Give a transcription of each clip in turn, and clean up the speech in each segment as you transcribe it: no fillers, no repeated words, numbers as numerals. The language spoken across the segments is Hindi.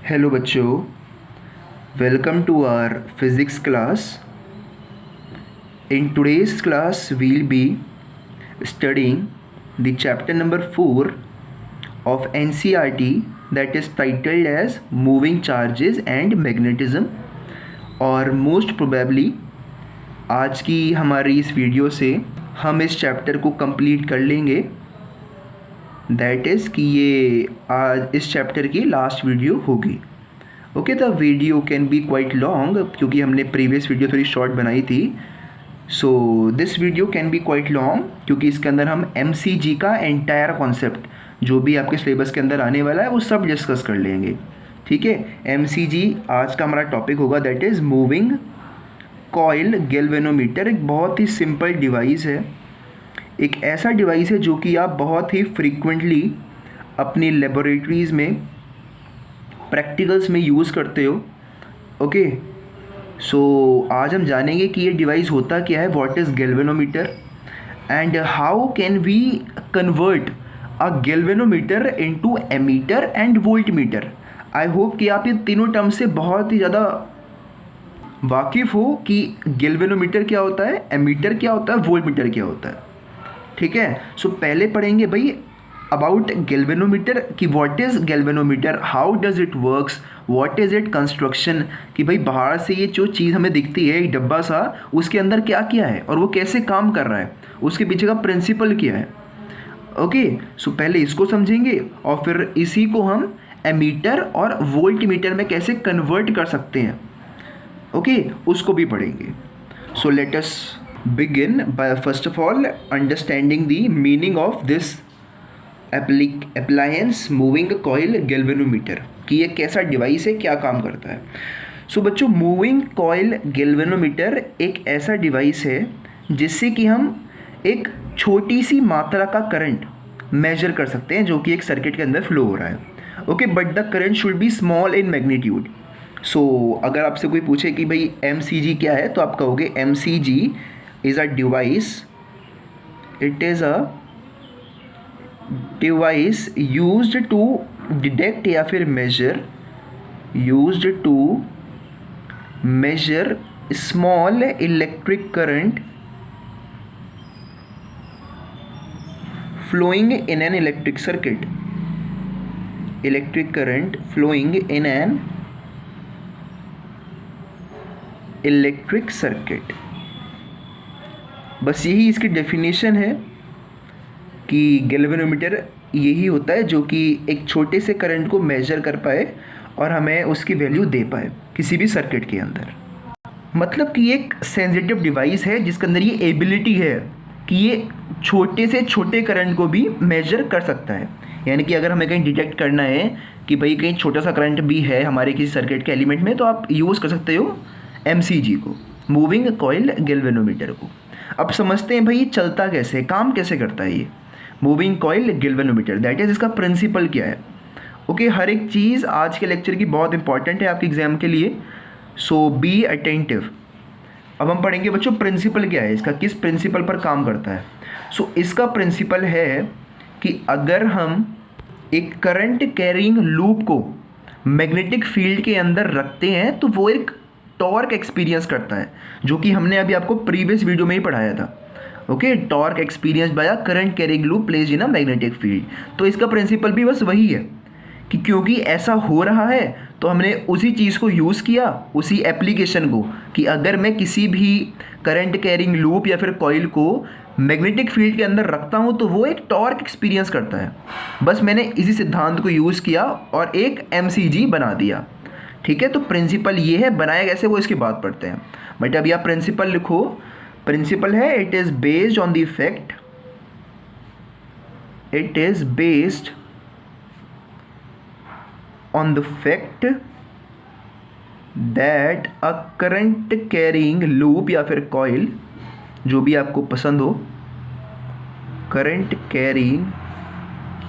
हेलो बच्चों, welcome to our physics class. In today's class, we'll be studying the chapter number 4 of NCERT, that is titled as Moving Charges and Magnetism. और मोस्ट प्रोबेबली आज की हमारी इस वीडियो से हम इस चैप्टर को कंप्लीट कर लेंगे. दैट इज़ कि ये आज इस चैप्टर की लास्ट वीडियो होगी. Okay, the video can be quite long क्योंकि हमने प्रीवियस वीडियो थोड़ी शॉर्ट बनाई थी. So this video can be quite long क्योंकि इसके अंदर हम MCG का एंटायर कॉन्सेप्ट जो भी आपके सिलेबस के अंदर आने वाला है वो सब डिस्कस कर लेंगे. ठीक है, MCG आज का हमारा टॉपिक होगा. That is moving coil galvanometer. एक बहुत ही सिंपल डिवाइस है, एक ऐसा डिवाइस है जो कि आप बहुत ही फ्रीक्वेंटली अपनी लेबोरेटरीज़ में प्रैक्टिकल्स में यूज़ करते हो. ओके, सो आज हम जानेंगे कि ये डिवाइस होता क्या है, what is galvanometer and how can we convert a galvanometer into ammeter and voltmeter. I hope कि आप ये तीनों टर्म से बहुत ही ज़्यादा वाकिफ़ हो कि गैल्वेनोमीटर क्या होता है, एमीटर क्या होता है, वोल्टमीटर क्या होता है. ठीक है, सो पहले पढ़ेंगे भाई अबाउट गैल्वेनोमीटर कि what is galvanometer, how does it works, what is it construction. कि भाई बाहर से ये जो चीज़ हमें दिखती है एक डब्बा सा, उसके अंदर क्या क्या है और वो कैसे काम कर रहा है, उसके पीछे का प्रिंसिपल क्या है. ओके, सो पहले इसको समझेंगे और फिर इसी को हम एमीटर और वोल्टमीटर में कैसे कन्वर्ट कर सकते हैं. ओके, उसको भी पढ़ेंगे. So let us begin by first of all understanding the meaning of this appliance moving coil galvanometer कि ये कैसा डिवाइस है, क्या काम करता है. सो बच्चों, मूविंग कॉइल गैल्वेनोमीटर एक ऐसा डिवाइस है जिससे कि हम एक छोटी सी मात्रा का करंट मेजर कर सकते हैं जो कि एक सर्किट के अंदर फ्लो हो रहा है. Okay, but the current should be small in magnitude. So अगर आपसे कोई पूछे कि भाई MCG क्या है तो आप कहोगे MCG is a device, it is a device used to detect या फिर measure, used to measure small electric current flowing in an electric circuit, electric current flowing in an electric circuit. बस यही इसकी डेफिनेशन है कि गैल्वेनोमीटर यही होता है जो कि एक छोटे से करंट को मेजर कर पाए और हमें उसकी वैल्यू दे पाए किसी भी सर्किट के अंदर. मतलब कि एक सेंसिटिव डिवाइस है जिसके अंदर ये एबिलिटी है कि ये छोटे से छोटे करंट को भी मेजर कर सकता है. यानी कि अगर हमें कहीं डिटेक्ट करना है कि भाई कहीं छोटा सा करंट भी है हमारे किसी सर्किट के एलिमेंट में तो आप यूज़ कर सकते हो MCG को, मूविंग कॉइल गैल्वेनोमीटर को. अब समझते हैं भाई ये चलता कैसे, काम कैसे करता है ये moving coil galvanometer. That is इसका प्रिंसिपल क्या है. ओके, हर एक चीज़ आज के लेक्चर की बहुत इंपॉर्टेंट है आपके एग्जाम के लिए, सो बी अटेंटिव. अब हम पढ़ेंगे बच्चों प्रिंसिपल क्या है इसका, किस प्रिंसिपल पर काम करता है. सो इसका प्रिंसिपल है कि अगर हम एक करंट कैरिंग लूप को मैग्नेटिक फील्ड के अंदर रखते हैं तो वो एक टॉर्क एक्सपीरियंस करता है जो कि हमने अभी आपको प्रीवियस वीडियो में ही पढ़ाया था. Okay, torque experience by a current carrying loop placed in a magnetic field. तो इसका प्रिंसिपल भी बस वही है कि क्योंकि ऐसा हो रहा है तो हमने उसी चीज़ को यूज़ किया, उसी एप्लीकेशन को, कि अगर मैं किसी भी करंट कैरिंग लूप या फिर कॉइल को मैग्नेटिक फील्ड के अंदर रखता हूँ तो वो एक टॉर्क एक्सपीरियंस करता है. बस मैंने इसी सिद्धांत को यूज़ किया और एक MCG बना दिया. ठीक है, तो प्रिंसिपल ये है, बनाया कैसे वो इसकी बात पढ़ते हैं. बट अभी आप प्रिंसिपल लिखो. प्रिंसिपल है it is based on the fact, it is based on the fact that a current carrying loop या फिर कॉइल, जो भी आपको पसंद हो, करंट कैरिंग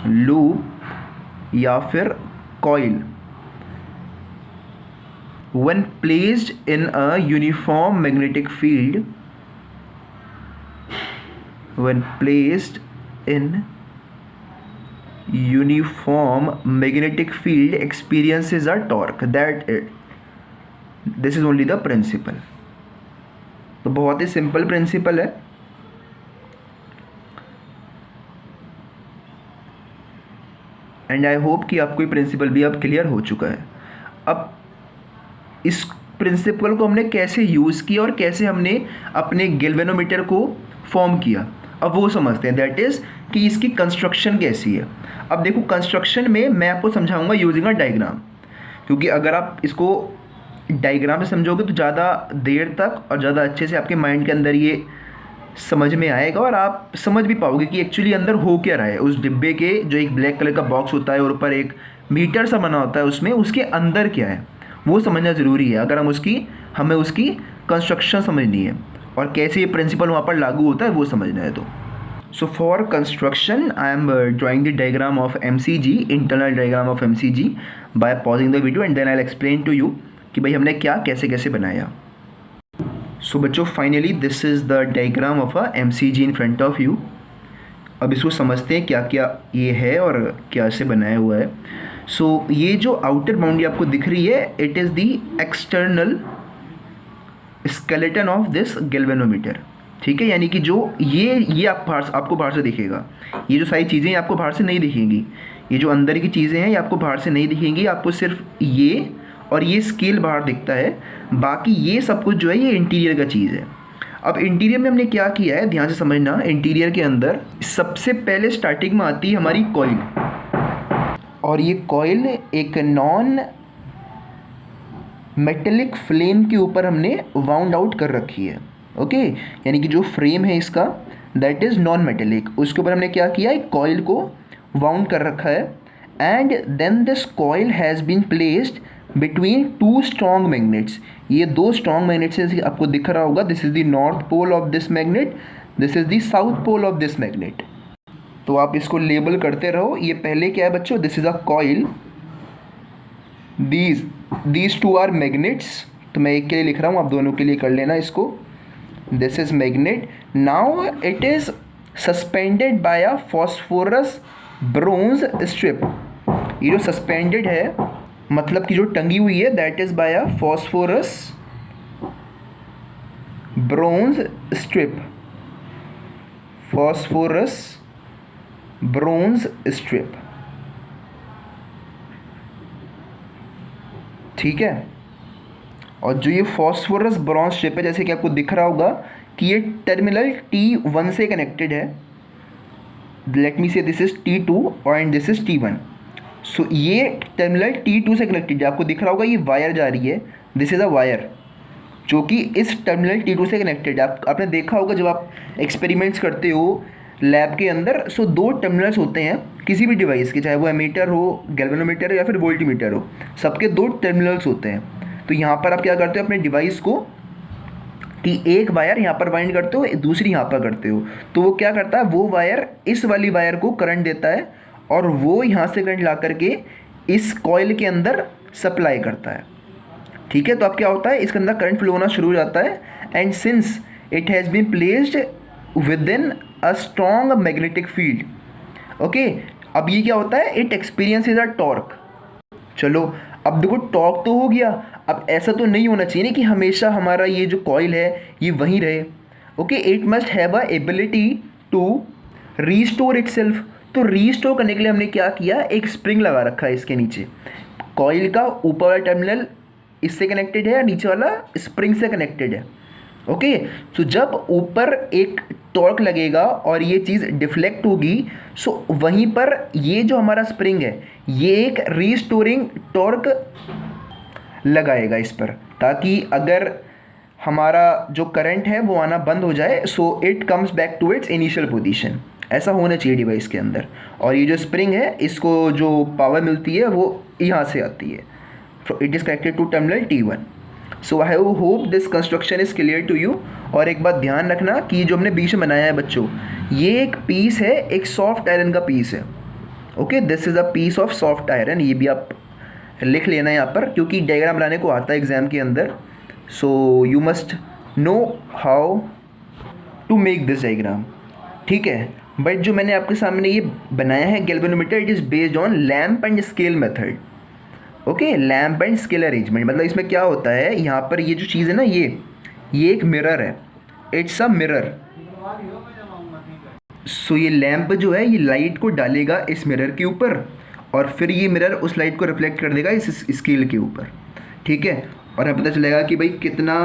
लूप या फिर coil, when placed in a uniform magnetic field, when placed in uniform magnetic field experiences a torque that it this is only the principle. तो बहुत ही सिंपल प्रिंसिपल है. एंड आई होप कि आपको ये प्रिंसिपल भी अब क्लियर हो चुका है. अब इस प्रिंसिपल को हमने कैसे यूज़ किया और कैसे हमने अपने गैल्वेनोमीटर को फॉर्म किया, अब वो समझते हैं. दैट इज़ कि इसकी कंस्ट्रक्शन कैसी है. अब देखो, कंस्ट्रक्शन में मैं आपको समझाऊंगा यूजिंग अ डायग्राम, क्योंकि अगर आप इसको डायग्राम से समझोगे तो ज़्यादा देर तक और ज़्यादा अच्छे से आपके माइंड के अंदर ये समझ में आएगा और आप समझ भी पाओगे कि एक्चुअली अंदर हो क्या रहा है. उस डिब्बे के जो एक ब्लैक कलर का बॉक्स होता है और ऊपर एक मीटर सा बना होता है, उसमें उसके अंदर क्या है वो समझना ज़रूरी है. अगर हमें उसकी कंस्ट्रक्शन समझनी है और कैसे ये प्रिंसिपल वहाँ पर लागू होता है वो समझना है. तो so for construction I am drawing the diagram of MCG, internal diagram of MCG, by pausing the video and then I will explain to you कि भाई हमने क्या कैसे कैसे बनाया. सो बच्चों, finally this is the diagram of a MCG in front of you. अब इसको समझते हैं क्या क्या ये है और क्या से बनाया हुआ है. सो ये जो आउटर बाउंड्री आपको दिख रही है, it is the external skeleton of this galvanometer. ठीक है, यानी कि जो ये आपको बाहर से दिखेगा. ये जो सारी चीज़ें आपको बाहर से नहीं दिखेंगी. ये जो अंदर की चीज़ें हैं ये आपको बाहर से नहीं दिखेंगी. आपको सिर्फ ये और ये स्केल बाहर दिखता है. बाकी ये सब कुछ जो है ये इंटीरियर का चीज़ है. अब इंटीरियर में हमने क्या किया है, ध्यान से समझना. इंटीरियर के अंदर सबसे पहले स्टार्टिंग में आती है हमारी कॉइल, और ये कॉइल एक नॉन मेटेलिक फ्लेम के ऊपर हमने वाउंड आउट कर रखी है. ओके, यानी कि जो फ्रेम है इसका दैट इज़ नॉन मेटेलिक, उसके ऊपर हमने क्या किया, एक कॉइल को वाउंड कर रखा है. And then this coil has been placed between two strong magnets. ये दो स्ट्रॉन्ग मैग्नेट्स आपको दिख रहा होगा. This is the north pole of this magnet, this is the south pole of this magnet. तो आप इसको लेबल करते रहो. ये पहले क्या है बच्चों, this is a coil, these two are magnets. तो मैं एक के लिए लिख रहा हूँ, आप दोनों के लिए कर लेना इसको. This is magnet. Now it is suspended by a phosphorus bronze strip. ये जो सस्पेंडेड है मतलब कि जो टंगी हुई है, that is by a phosphorus bronze strip. Phosphorus bronze strip. ठीक है. और जो ये फॉस्फोरस ब्रोंज स्ट्रिप है, जैसे कि आपको दिख रहा होगा कि ये टर्मिनल T1 से कनेक्टेड है. लेट मी से this is T2 and this is T1. सो ये टर्मिनल T2 से कनेक्टेड है. आपको दिख रहा होगा ये वायर जा रही है. दिस इज़ अ वायर जो कि इस टर्मिनल T2 से कनेक्टेड है. आपने देखा होगा जब आप एक्सपेरिमेंट्स करते हो लैब के अंदर, सो दो टर्मिनल्स होते हैं किसी भी डिवाइस के, चाहे वो एमीटर हो, गैल्वेनोमीटर या फिर वोल्टीमीटर हो, सबके दो टर्मिनल्स होते हैं. तो यहाँ पर आप क्या करते हो, अपने डिवाइस को कि एक वायर यहाँ पर वाइंड करते हो, दूसरी यहाँ पर करते हो. तो वो क्या करता है, वो वायर इस वाली वायर को करंट देता है और वो यहाँ से करंट ला करके इस कॉइल के अंदर सप्लाई करता है. ठीक है. तो अब क्या होता है, इसके अंदर करंट फ्लो होना शुरू हो जाता है. And since it has been placed within a strong magnetic field. Okay. अब ये क्या होता है, इट एक्सपीरियंसेस अ टॉर्क. चलो अब देखो, टॉर्क तो हो गया. अब ऐसा तो नहीं होना चाहिए ना कि हमेशा हमारा ये जो कॉइल है ये वहीं रहे. Okay. It must have a ability to restore itself. तो रीस्टोर करने के लिए हमने क्या किया, एक स्प्रिंग लगा रखा है इसके नीचे. कॉइल का ऊपर वाला टर्मिनल इससे कनेक्टेड है, नीचे वाला स्प्रिंग से कनेक्टेड है. ओके. तो जब ऊपर एक टॉर्क लगेगा और ये चीज़ डिफ्लेक्ट होगी, सो वहीं पर ये जो हमारा स्प्रिंग है ये एक रीस्टोरिंग टॉर्क लगाएगा इस पर, ताकि अगर हमारा जो करंट है वो आना बंद हो जाए, so it comes back to its initial position. ऐसा होना चाहिए डिवाइस के अंदर. और ये जो स्प्रिंग है इसको जो पावर मिलती है वो यहाँ से आती है. It is connected to terminal T1. So I hope this construction is clear to you. और एक बात ध्यान रखना कि जो हमने बीच में बनाया है बच्चों, ये एक पीस है, एक सॉफ्ट आयरन का पीस है. Okay. This is a piece of soft iron. ये भी आप लिख लेना यहाँ पर, क्योंकि डायग्राम बनाने को आता है एग्ज़ाम के अंदर. So you must know how to make this diagram. ठीक है. बट जो मैंने आपके सामने ये बनाया है galvanometer, it is based on lamp and scale method. Okay, lamp and scale arrangement, मतलब इसमें क्या होता है, यहाँ पर ये जो चीज़ है ना, ये एक मिरर है, इट्स अ मिरर। सो ये लैम्प जो है ये लाइट को डालेगा इस मिरर के ऊपर, और फिर ये मिरर उस लाइट को रिफ्लेक्ट कर देगा इस स्केल के ऊपर, ठीक है। और हमें पता चलेगा कि भाई कितना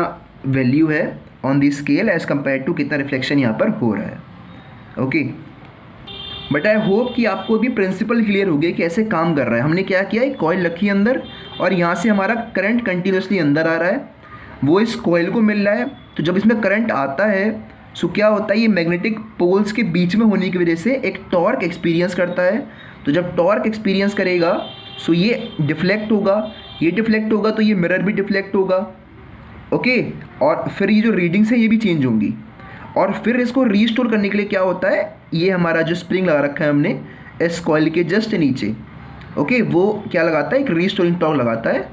वैल्यू है on the scale as compare to कितना रिफ्लेक्शन यहाँ पर हो रहा है। ओके, बट आई होप कि आपको भी प्रिंसिपल क्लियर हो गया कि कैसे काम कर रहा है। हमने क्या किया, एक कॉइल रखी अंदर, और यहाँ से हमारा करंट कंटिन्यूसली अंदर आ रहा है, वो इस कॉइल को मिल रहा है। तो जब इसमें करंट आता है, सो क्या होता है, ये मैग्नेटिक पोल्स के बीच में होने की वजह से एक टॉर्क एक्सपीरियंस करता है। तो जब टॉर्क एक्सपीरियंस करेगा, सो ये डिफ्लेक्ट होगा, ये डिफ्लेक्ट होगा, तो ये मिरर भी डिफ्लेक्ट होगा। ओके, और फिर ये जो रीडिंग्स है ये भी चेंज होंगी, और फिर इसको रीस्टोर करने के लिए क्या होता है, ये हमारा जो स्प्रिंग लगा रखा है हमने इस कॉइल के जस्ट नीचे, ओके, वो क्या लगाता है, एक रीस्टोरिंग टॉर्क लगाता है,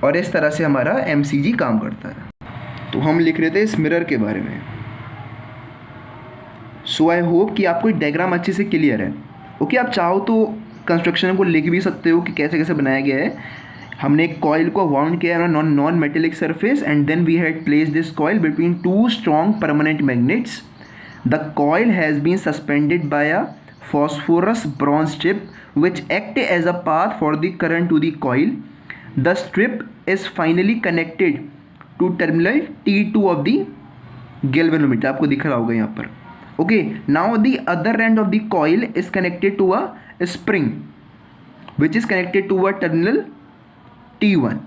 और इस तरह से हमारा एमसीजी काम करता है। तो हम लिख रहे थे इस मिरर के बारे में। सो आई होप कि आपको डायग्राम अच्छे से क्लियर है। ओके, आप चाहो तो कंस्ट्रक्शन को लिख भी सकते हो कि कैसे कैसे बनाया गया है। हमने एक कॉइल को वाउंड किया है non metallic surface, and then we had place this coil between two strong permanent magnets. The coil has been suspended by a phosphorus bronze strip which act as a path for the current to the coil. The strip is finally connected to terminal T2 of the galvanometer. आपको दिख रहा होगा यहाँ पर। Okay, now the other end of the coil is connected to a spring which is connected to a terminal T1.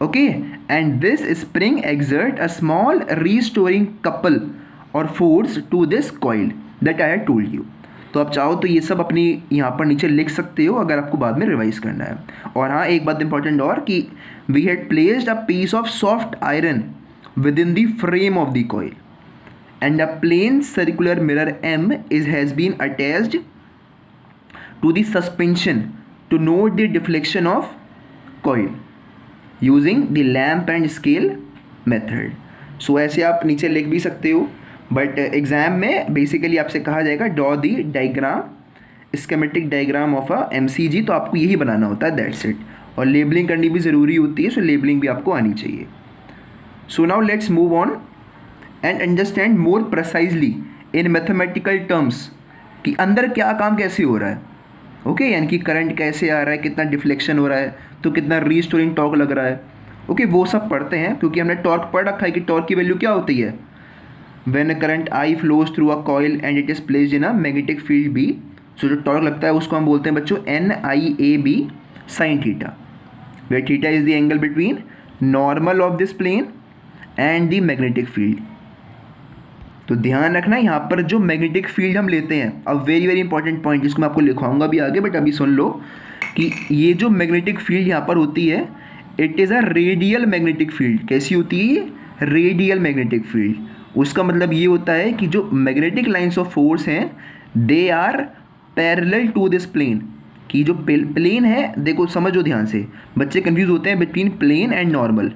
Okay, and this spring exert a small restoring couple or force to this coil that I had told you. तो आप चाहो तो ये सब अपनी यहाँ पर नीचे लिख सकते हो अगर आपको बाद में रिवाइज करना है। और हाँ, एक बात इंपॉर्टेंट और कि we had placed a piece of soft iron within the frame of the coil, and a plane circular mirror M is has been attached to the suspension to note the deflection of coil using the lamp and scale method. So ऐसे आप नीचे लिख भी सकते हो, बट एग्ज़ाम में बेसिकली आपसे कहा जाएगा draw the diagram, schematic diagram of a MCG, तो आपको यही बनाना होता है, दैट्स इट। और लेबलिंग करनी भी ज़रूरी होती है, सो लेबलिंग भी आपको आनी चाहिए। So now let's move on and understand more precisely in mathematical terms कि अंदर क्या काम कैसे हो रहा है। ओके, यानी कि करंट कैसे आ रहा है, कितना डिफ्लेक्शन हो रहा है, तो कितना रीस्टोरिंग टॉर्क लग रहा है। ओके, वो सब पढ़ते हैं, क्योंकि हमने टॉर्क पढ़ रखा है कि टॉर्क की वैल्यू क्या होती है, when a current I flows through a coil and it is placed in a magnetic field B. So जो टॉर्क लगता है उसको हम बोलते हैं बच्चों NIAB sin theta, where theta is the angle between normal of this plane and the magnetic field. तो ध्यान रखना यहाँ पर जो मैग्नेटिक फील्ड हम लेते हैं, अब वेरी वेरी इंपॉर्टेंट पॉइंट जिसको मैं आपको लिखवाऊंगा भी आगे, बट अभी सुन लो कि ये जो मैग्नेटिक फील्ड यहाँ पर होती है, it is a radial magnetic field. कैसी होती है ये? Radial magnetic field. उसका मतलब ये होता है कि जो मैग्नेटिक लाइंस ऑफ फोर्स हैं they are parallel to this plane, कि जो प्लेन है, देखो समझो ध्यान से, बच्चे कंफ्यूज होते हैं between plane and normal.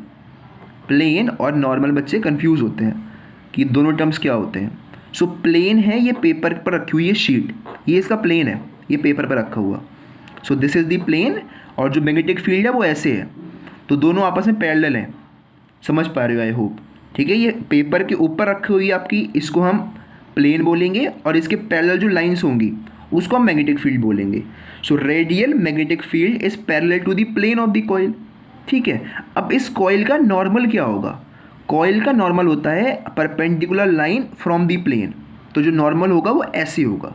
Plane और नॉर्मल बच्चे कंफ्यूज होते हैं कि दोनों टर्म्स क्या होते हैं। सो प्लेन है, ये पेपर पर रखी हुई है शीट, ये इसका प्लेन है, ये पेपर पर रखा हुआ। So this is the plane, और जो मैग्नेटिक फील्ड है वो ऐसे है, तो दोनों आपस में पैरेलल हैं। समझ पा रहे हो आई होप? ठीक है, ये पेपर के ऊपर रखी हुई आपकी, इसको हम प्लेन बोलेंगे, और इसके पैरेलल जो लाइंस होंगी उसको हम मैग्नेटिक फील्ड बोलेंगे। So radial magnetic field is parallel to the plane of the coil. ठीक है, अब इस कॉइल का नॉर्मल क्या होगा? कॉइल का नॉर्मल होता है perpendicular line from the plane. तो जो नॉर्मल होगा वो ऐसे होगा।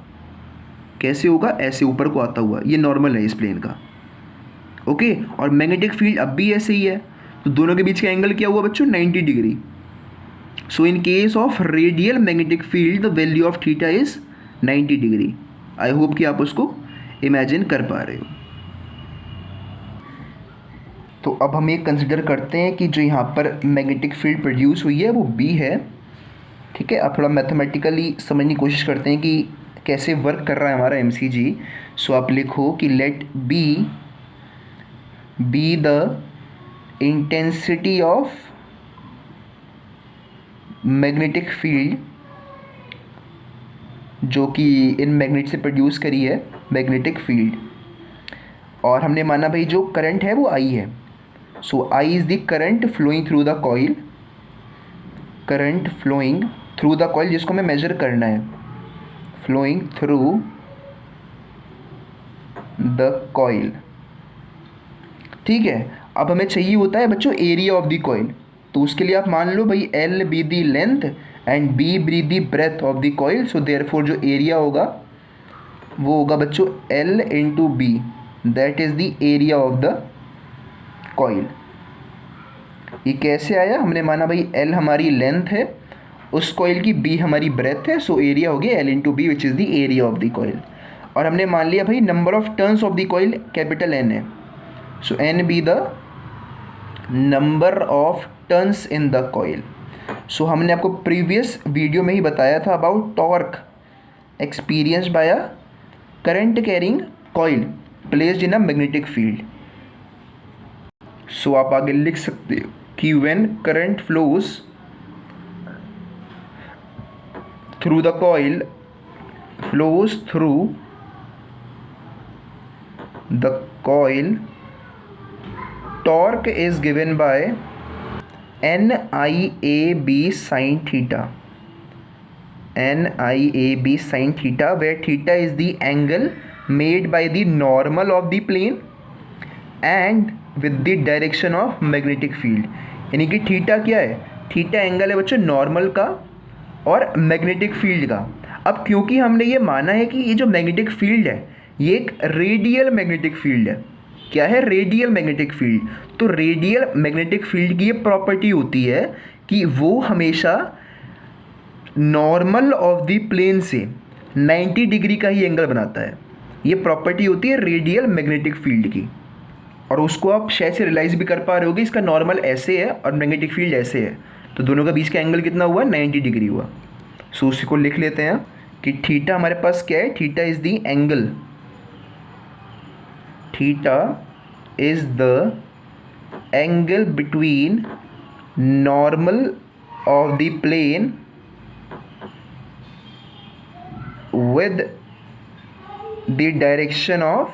कैसे होगा? ऐसे ऊपर को आता हुआ, ये नॉर्मल है इस प्लेन का। ओके, और मैग्नेटिक फील्ड अब भी ऐसे ही है, तो दोनों के बीच का एंगल क्या हुआ बच्चों? 90 degree. So in case of radial magnetic field, the value of theta is 90 degree. I hope कि आप उसको इमेजिन कर पा रहे हो। तो अब हम ये कंसिडर करते हैं कि जो यहाँ पर मैग्नेटिक फील्ड प्रोड्यूस हुई है वो B है। ठीक है, अब थोड़ा मैथमेटिकली समझने की कोशिश करते हैं कि कैसे वर्क कर रहा है हमारा MCG। सो आप लिखो कि let B be the intensity of magnetic field जो कि इन मैग्नेट से प्रोड्यूस करी है मैग्नेटिक फील्ड, और हमने माना भाई जो करंट है वो आई है। So I is the current flowing through the coil, current flowing through the coil जिसको हमें मेजर करना है, फ्लोइंग थ्रू द कॉइल। ठीक है, अब हमें चाहिए होता है बच्चों एरिया ऑफ द कॉइल, तो उसके लिए आप मान लो भाई l be the length and b be the breadth of the coil. So therefore जो एरिया होगा वो होगा बच्चों l into b, that is the area of the coil. ये कैसे आया, हमने माना भाई एल हमारी लेंथ है, उस कॉइल की बी हमारी ब्रेथ है, सो एरिया हो गया L into B which is the area of the coil. और हमने मान लिया भाई number of turns of the coil capital N है, so N be the number of turns in the coil. So हमने आपको प्रीवियस वीडियो में ही बताया था about torque experience by a current carrying coil placed in a magnetic field. So आप आगे लिख सकते हो कि when current flows through the coil, flows through the coil, torque is given by NIAB sin theta, NIAB sin theta, where theta is the angle made by the normal of the plane and with the direction of magnetic field। यानी कि थीटा क्या है, थीटा एंगल है बच्चों नॉर्मल का और मैग्नेटिक फील्ड का। अब क्योंकि हमने ये माना है कि ये जो मैग्नेटिक फील्ड है ये एक रेडियल मैग्नेटिक फील्ड है, क्या है, रेडियल मैग्नेटिक फील्ड। तो रेडियल मैग्नेटिक फील्ड की ये प्रॉपर्टी होती है कि वो हमेशा नॉर्मल ऑफ द प्लेन से 90 डिग्री का ही एंगल बनाता है। ये प्रॉपर्टी होती है रेडियल मैग्नेटिक फील्ड की, और उसको आप शायद से रियलाइज़ भी कर पा रहे होगे, इसका नॉर्मल ऐसे है और मैग्नेटिक फील्ड ऐसे है, तो दोनों का बीच का एंगल कितना हुआ, 90 डिग्री हुआ। सो उसी को लिख लेते हैं कि थीटा हमारे पास क्या है, theta is the angle, theta is the angle between normal of the plane with the direction of,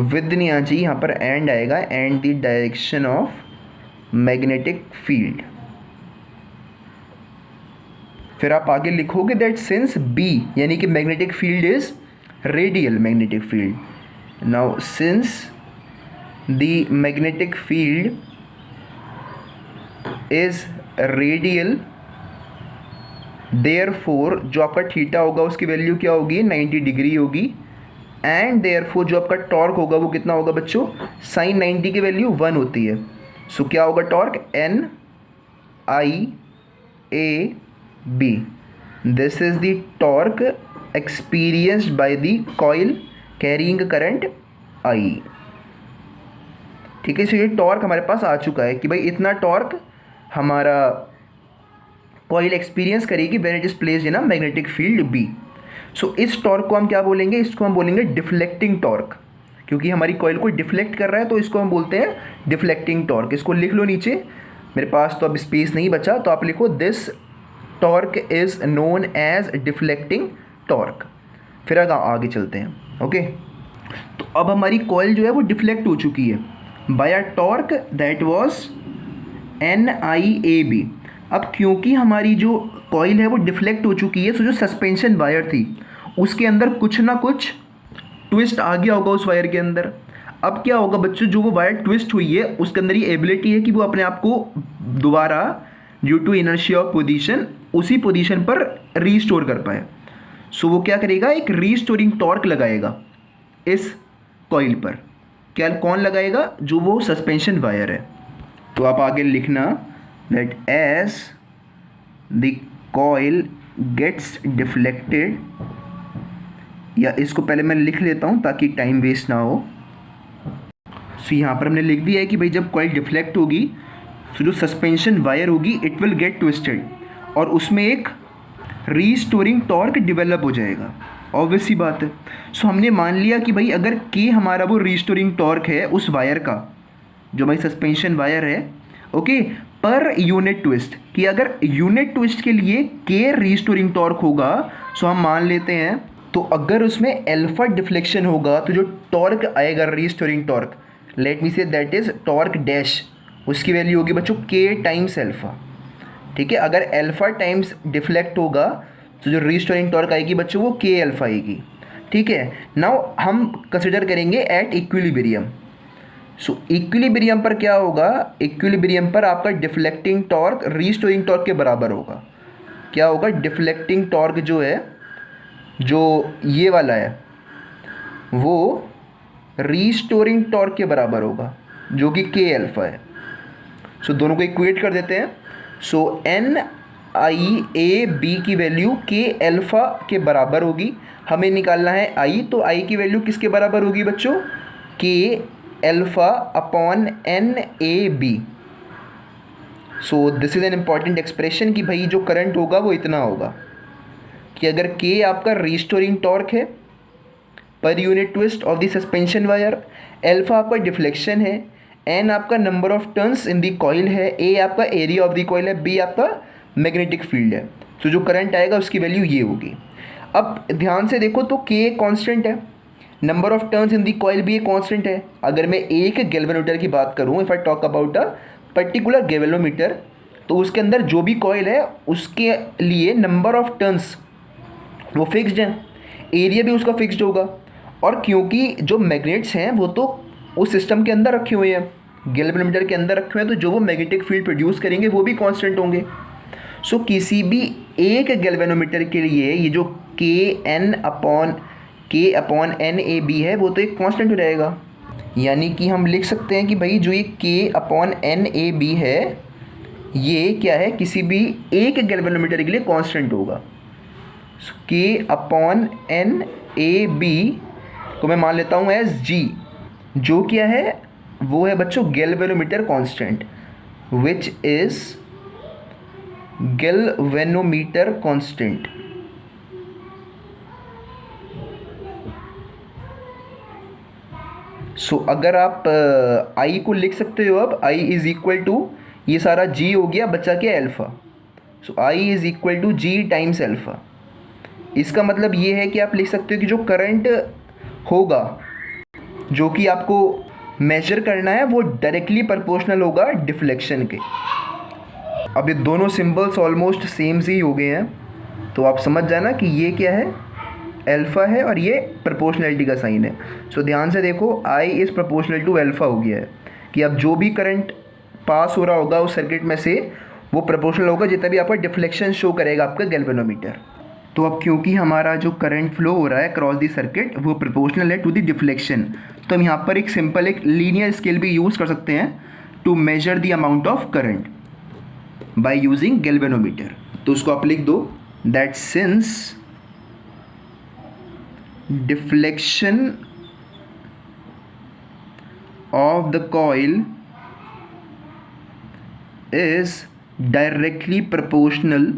with नहीं आना चाहिए, यहाँ पर एंड आएगा, and the direction of magnetic field. फिर आप आगे लिखोगे दैट सिंस B यानी कि magnetic field is radial magnetic field. Now since the magnetic field is radial, therefore जो आपका थीटा होगा उसकी वैल्यू क्या होगी, 90 डिग्री होगी, एंड therefore जो आपका टॉर्क होगा वो कितना होगा बच्चों, साइन 90 की वैल्यू 1 होती है। सो क्या होगा torque, N I A B, this is the torque experienced by the coil carrying current I। ठीक है, सो ये टॉर्क हमारे पास आ चुका है कि भाई इतना टॉर्क हमारा कॉइल एक्सपीरियंस करेगी when it is placed in a magnetic field B। सो इस टॉर्क को हम क्या बोलेंगे, इसको हम बोलेंगे डिफ्लेक्टिंग टॉर्क, क्योंकि हमारी कॉइल को डिफ्लेक्ट कर रहा है तो इसको हम बोलते हैं डिफ्लेक्टिंग टॉर्क। इसको लिख लो नीचे, मेरे पास तो अब स्पेस नहीं बचा, तो आप लिखो this torque is known as deflecting torque. फिर आगे चलते हैं। ओके, तो अब हमारी कॉइल जो है वो डिफ्लेक्ट हो चुकी है by a torque that was NIAB। अब क्योंकि हमारी जो कॉइल है वो डिफ्लेक्ट हो चुकी है, सो जो सस्पेंशन वायर थी उसके अंदर कुछ ना कुछ ट्विस्ट आ गया होगा उस वायर के अंदर। अब क्या होगा बच्चों, जो वो वायर ट्विस्ट हुई है उसके अंदर ये एबिलिटी है कि वो अपने आप को दोबारा due to inertia of position उसी पोजीशन पर रीस्टोर कर पाए। सो वो क्या करेगा, एक रीस्टोरिंग टॉर्क लगाएगा इस कॉइल पर। क्या कौन लगाएगा, जो वो सस्पेंशन वायर है। तो आप आगे लिखना that as the coil gets deflected, या इसको पहले मैं लिख लेता हूँ ताकि टाइम वेस्ट ना हो। सो यहाँ पर हमने लिख दिया है कि भाई जब कॉइल डिफ्लेक्ट होगी तो जो सस्पेंशन वायर होगी इट विल गेट ट्विस्टेड और उसमें एक रीस्टोरिंग टॉर्क डेवलप हो जाएगा, ऑब्वियस सी बात है। सो हमने मान लिया कि भाई अगर के हमारा वो रीस्टोरिंग टॉर्क है उस वायर का, जो भाई सस्पेंशन वायर है, ओके, पर यूनिट ट्विस्ट, कि अगर यूनिट ट्विस्ट के लिए के रीस्टोरिंग टॉर्क होगा, सो हम मान लेते हैं, तो अगर उसमें अल्फा डिफ्लेक्शन होगा तो जो टॉर्क आएगा restoring torque, let me say that is torque dash, उसकी वैल्यू होगी बच्चों के टाइम्स अल्फा। ठीक है, अगर अल्फा टाइम्स डिफ्लेक्ट होगा तो जो रीस्टोरिंग टॉर्क आएगी बच्चों वो के अल्फा आएगी। ठीक है, नाउ हम कंसिडर करेंगे एट इक्विलिब्रियम। सो इक्विलिब्रियम पर क्या होगा, इक्विलिब्रियम पर आपका डिफ्लेक्टिंग टॉर्क रीस्टोरिंग टॉर्क के बराबर होगा। क्या होगा, डिफ्लेक्टिंग टॉर्क जो है, जो ये वाला है, वो रीस्टोरिंग टॉर्क के बराबर होगा जो कि के अल्फा है। सो दोनों को इक्वेट कर देते हैं। सो एन आई ए बी की वैल्यू के अल्फा के बराबर होगी। हमें निकालना है आई, तो आई की वैल्यू किसके बराबर होगी बच्चों, K alpha upon N A B. So this is an important expression कि भाई जो करंट होगा वो इतना होगा कि अगर के आपका रीस्टोरिंग टॉर्क है per unit twist of the suspension wire, alpha आपका डिफ्लेक्शन है, एन आपका number of turns in the coil है, ए आपका एरिया ऑफ द कॉइल है, बी आपका मैग्नेटिक फील्ड है। तो जो करंट आएगा उसकी वैल्यू ये होगी। अब ध्यान से देखो तो के कांस्टेंट है, number of turns in the coil भी एक कांस्टेंट है। अगर मैं एक गैल्वेनोमीटर की बात करूँ, if I talk about a particular galvanometer, तो उसके अंदर जो भी कॉइल है उसके लिए नंबर ऑफ टर्न्स वो फिक्स्ड है, एरिया भी उसका फिक्स्ड होगा। और क्योंकि जो मैग्नेट्स हैं वो तो उस सिस्टम के अंदर रखे हुए हैं, गैल्वेनोमीटर के अंदर रखे हुए हैं, तो जो वो मैग्नेटिक फील्ड प्रोड्यूस करेंगे वो भी कांस्टेंट होंगे। सो किसी भी एक गैल्वेनोमीटर के लिए ये जो के अपॉन एन ए बी है वो तो एक कांस्टेंट हो जाएगा। यानी कि हम लिख सकते हैं कि भाई जो ये के अपॉन एन ए बी है ये क्या है, किसी भी एक गैल्वेनोमीटर के लिए कांस्टेंट होगा। के अपॉन एन ए बी को मैं मान लेता हूँ एज जी, जो क्या है वो है बच्चों galvanometer constant, which is galvanometer constant. So अगर आप आई को लिख सकते हो, अब आई इज इक्वल टू, ये सारा जी हो गया, बचा क्या alpha. So I is equal to G times alpha. इसका मतलब ये है कि आप लिख सकते हो कि जो करंट होगा जो कि आपको मेजर करना है वो डायरेक्टली प्रोपोर्शनल होगा डिफ्लेक्शन के। अब ये दोनों सिंबल्स ऑलमोस्ट सेम से ही हो गए हैं, तो आप समझ जाना कि ये क्या है, अल्फ़ा है और ये प्रोपोर्शनलिटी का साइन है। सो ध्यान से देखो, I is proportional to alpha हो गया है कि अब जो भी करंट पास हो रहा होगा उस सर्किट में से वो प्रोपोर्शनल होगा जितना भी आपका डिफ्लेक्शन शो करेगा आपका गैल्वेनोमीटर। तो अब क्योंकि हमारा जो करंट फ्लो हो रहा है क्रॉस दी सर्किट वो प्रोपोर्शनल है टू दी डिफ्लेक्शन, तो हम यहाँ पर एक सिंपल एक लीनियर स्केल भी यूज़ कर सकते हैं to measure the amount of current by using galvanometer. तो उसको आप लिख दो that since deflection of the coil is directly proportional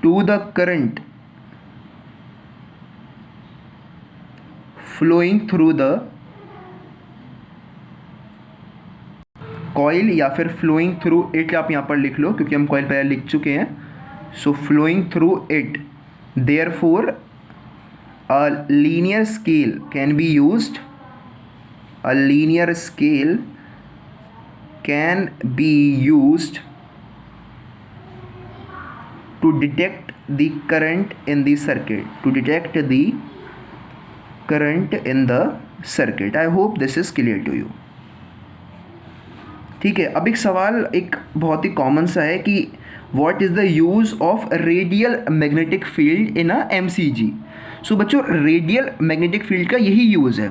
to the current flowing through the coil, या फिर फ्लोइंग थ्रू इट आप यहाँ पर लिख लो क्योंकि हम कॉइल पहले लिख चुके हैं। So flowing through it, therefore a linear scale can be used, a linear scale can be used to detect the current in the circuit, to detect the current in the circuit. I hope this is clear to you. ठीक है, अब एक सवाल एक बहुत ही कॉमन सा है कि what is the use of radial magnetic field in a MCG. So बच्चों, रेडियल मैग्नेटिक फील्ड का यही यूज़ है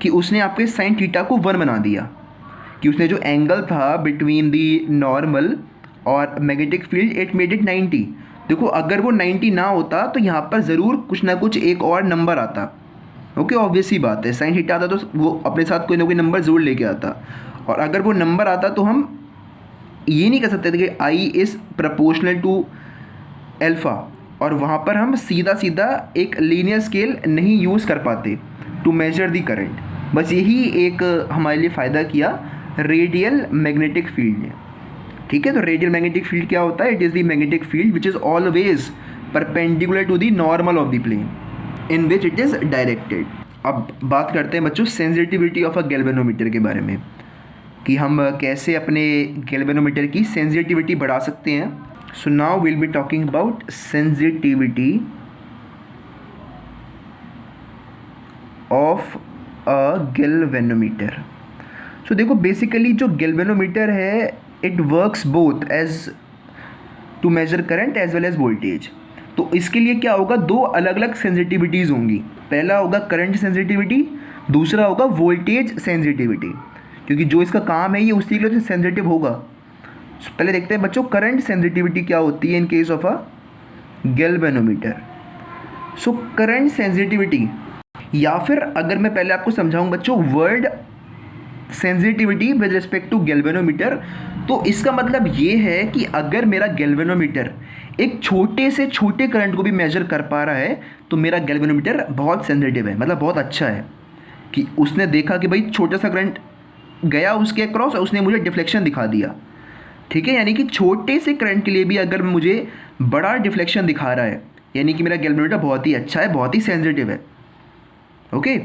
कि उसने आपके साइन थीटा को 1 बना दिया, कि उसने जो एंगल था बिटवीन दी नॉर्मल और magnetic field it made it 90। देखो अगर वो 90 ना होता तो यहाँ पर ज़रूर कुछ ना कुछ एक और नंबर आता। ओके, ऑब्वियस ही बात है, साइन थीटा आता तो वो अपने साथ कोई ना कोई नंबर ज़रूर लेके आता, और अगर वो नंबर आता तो हम ये नहीं कह सकते थे कि I is proportional to alpha, और वहाँ पर हम सीधा सीधा एक लीनियर स्केल नहीं यूज़ कर पाते टू मेजर दी करंट। बस यही एक हमारे लिए फ़ायदा किया रेडियल मैग्नेटिक फील्ड ने। ठीक है, तो रेडियल मैग्नेटिक फील्ड क्या होता है? It is the magnetic field which is always perpendicular to the normal of the plane in which it is directed. अब बात करते हैं बच्चों सेंसिटिविटी ऑफ अ गैल्वेनोमीटर के बारे में, कि हम कैसे अपने गैल्वेनोमीटर की सेंसिटिविटी बढ़ा सकते हैं। So now will be talking about sensitivity of a galvanometer. So देखो बेसिकली जो गैल्वेनोमीटर है it works both as to measure current as well as voltage. तो इसके लिए क्या होगा, दो अलग अलग सेंसिटिविटीज़ होंगी। पहला होगा करंट सेंसिटिविटी, दूसरा होगा वोल्टेज सेंसिटिविटी, क्योंकि जो इसका काम है ये उसी के लिए सेंसिटिव होगा। पहले देखते हैं बच्चों करंट सेंसिटिविटी क्या होती है in case of a galvanometer. So current sensitivity, या फिर अगर मैं पहले आपको समझाऊं बच्चों word sensitivity with respect to galvanometer, तो इसका मतलब ये है कि अगर मेरा गैल्वेनोमीटर एक छोटे से छोटे करंट को भी मेजर कर पा रहा है तो मेरा गैल्वेनोमीटर बहुत सेंसिटिव है, मतलब बहुत अच्छा है। कि उसने देखा कि भाई छोटा सा करंट गया उसके अक्रॉस और उसने मुझे डिफ्लेक्शन दिखा दिया। ठीक है, यानी कि छोटे से करंट के लिए भी अगर मुझे बड़ा डिफ्लेक्शन दिखा रहा है यानी कि मेरा गैल्वेनोमीटर बहुत ही अच्छा है, बहुत ही सेंसिटिव है। ओके,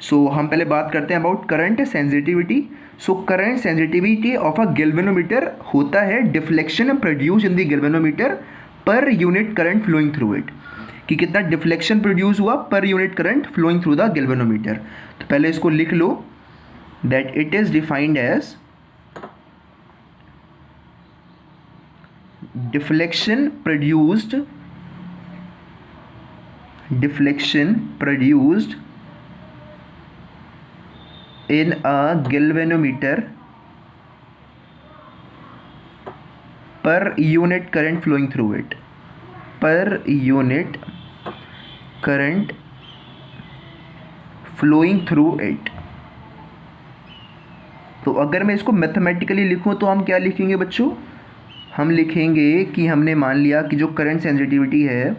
सो हम पहले बात करते हैं about current sensitivity. So current sensitivity of a galvanometer होता है deflection produce in the galvanometer per unit current flowing through it, कि कितना डिफ्लेक्शन प्रोड्यूस हुआ per unit current flowing through the galvanometer. तो पहले इसको लिख लो that it is defined as deflection produced in a galvanometer per unit current flowing through it, per unit current flowing through it। तो अगर मैं इसको मैथमेटिकली लिखूं तो हम क्या लिखेंगे बच्चों, हम लिखेंगे कि हमने मान लिया कि जो करंट सेंसिटिविटी है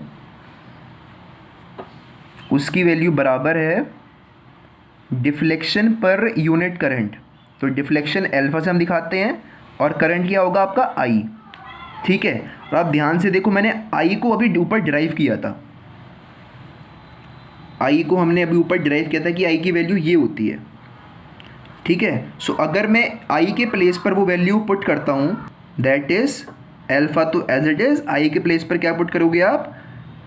उसकी वैल्यू बराबर है डिफ्लेक्शन पर यूनिट करंट। तो डिफ्लेक्शन अल्फा से हम दिखाते हैं और करंट क्या होगा आपका आई। ठीक है, और आप ध्यान से देखो मैंने आई को अभी ऊपर डिराइव किया था, आई को हमने अभी ऊपर डिराइव किया था कि आई की वैल्यू ये होती है। ठीक है, सो अगर मैं आई के प्लेस पर वो वैल्यू पुट करता हूँ दैट इज़ अल्फ़ा, तो एज इट इज़ आई के प्लेस पर क्या पुट करोगे आप,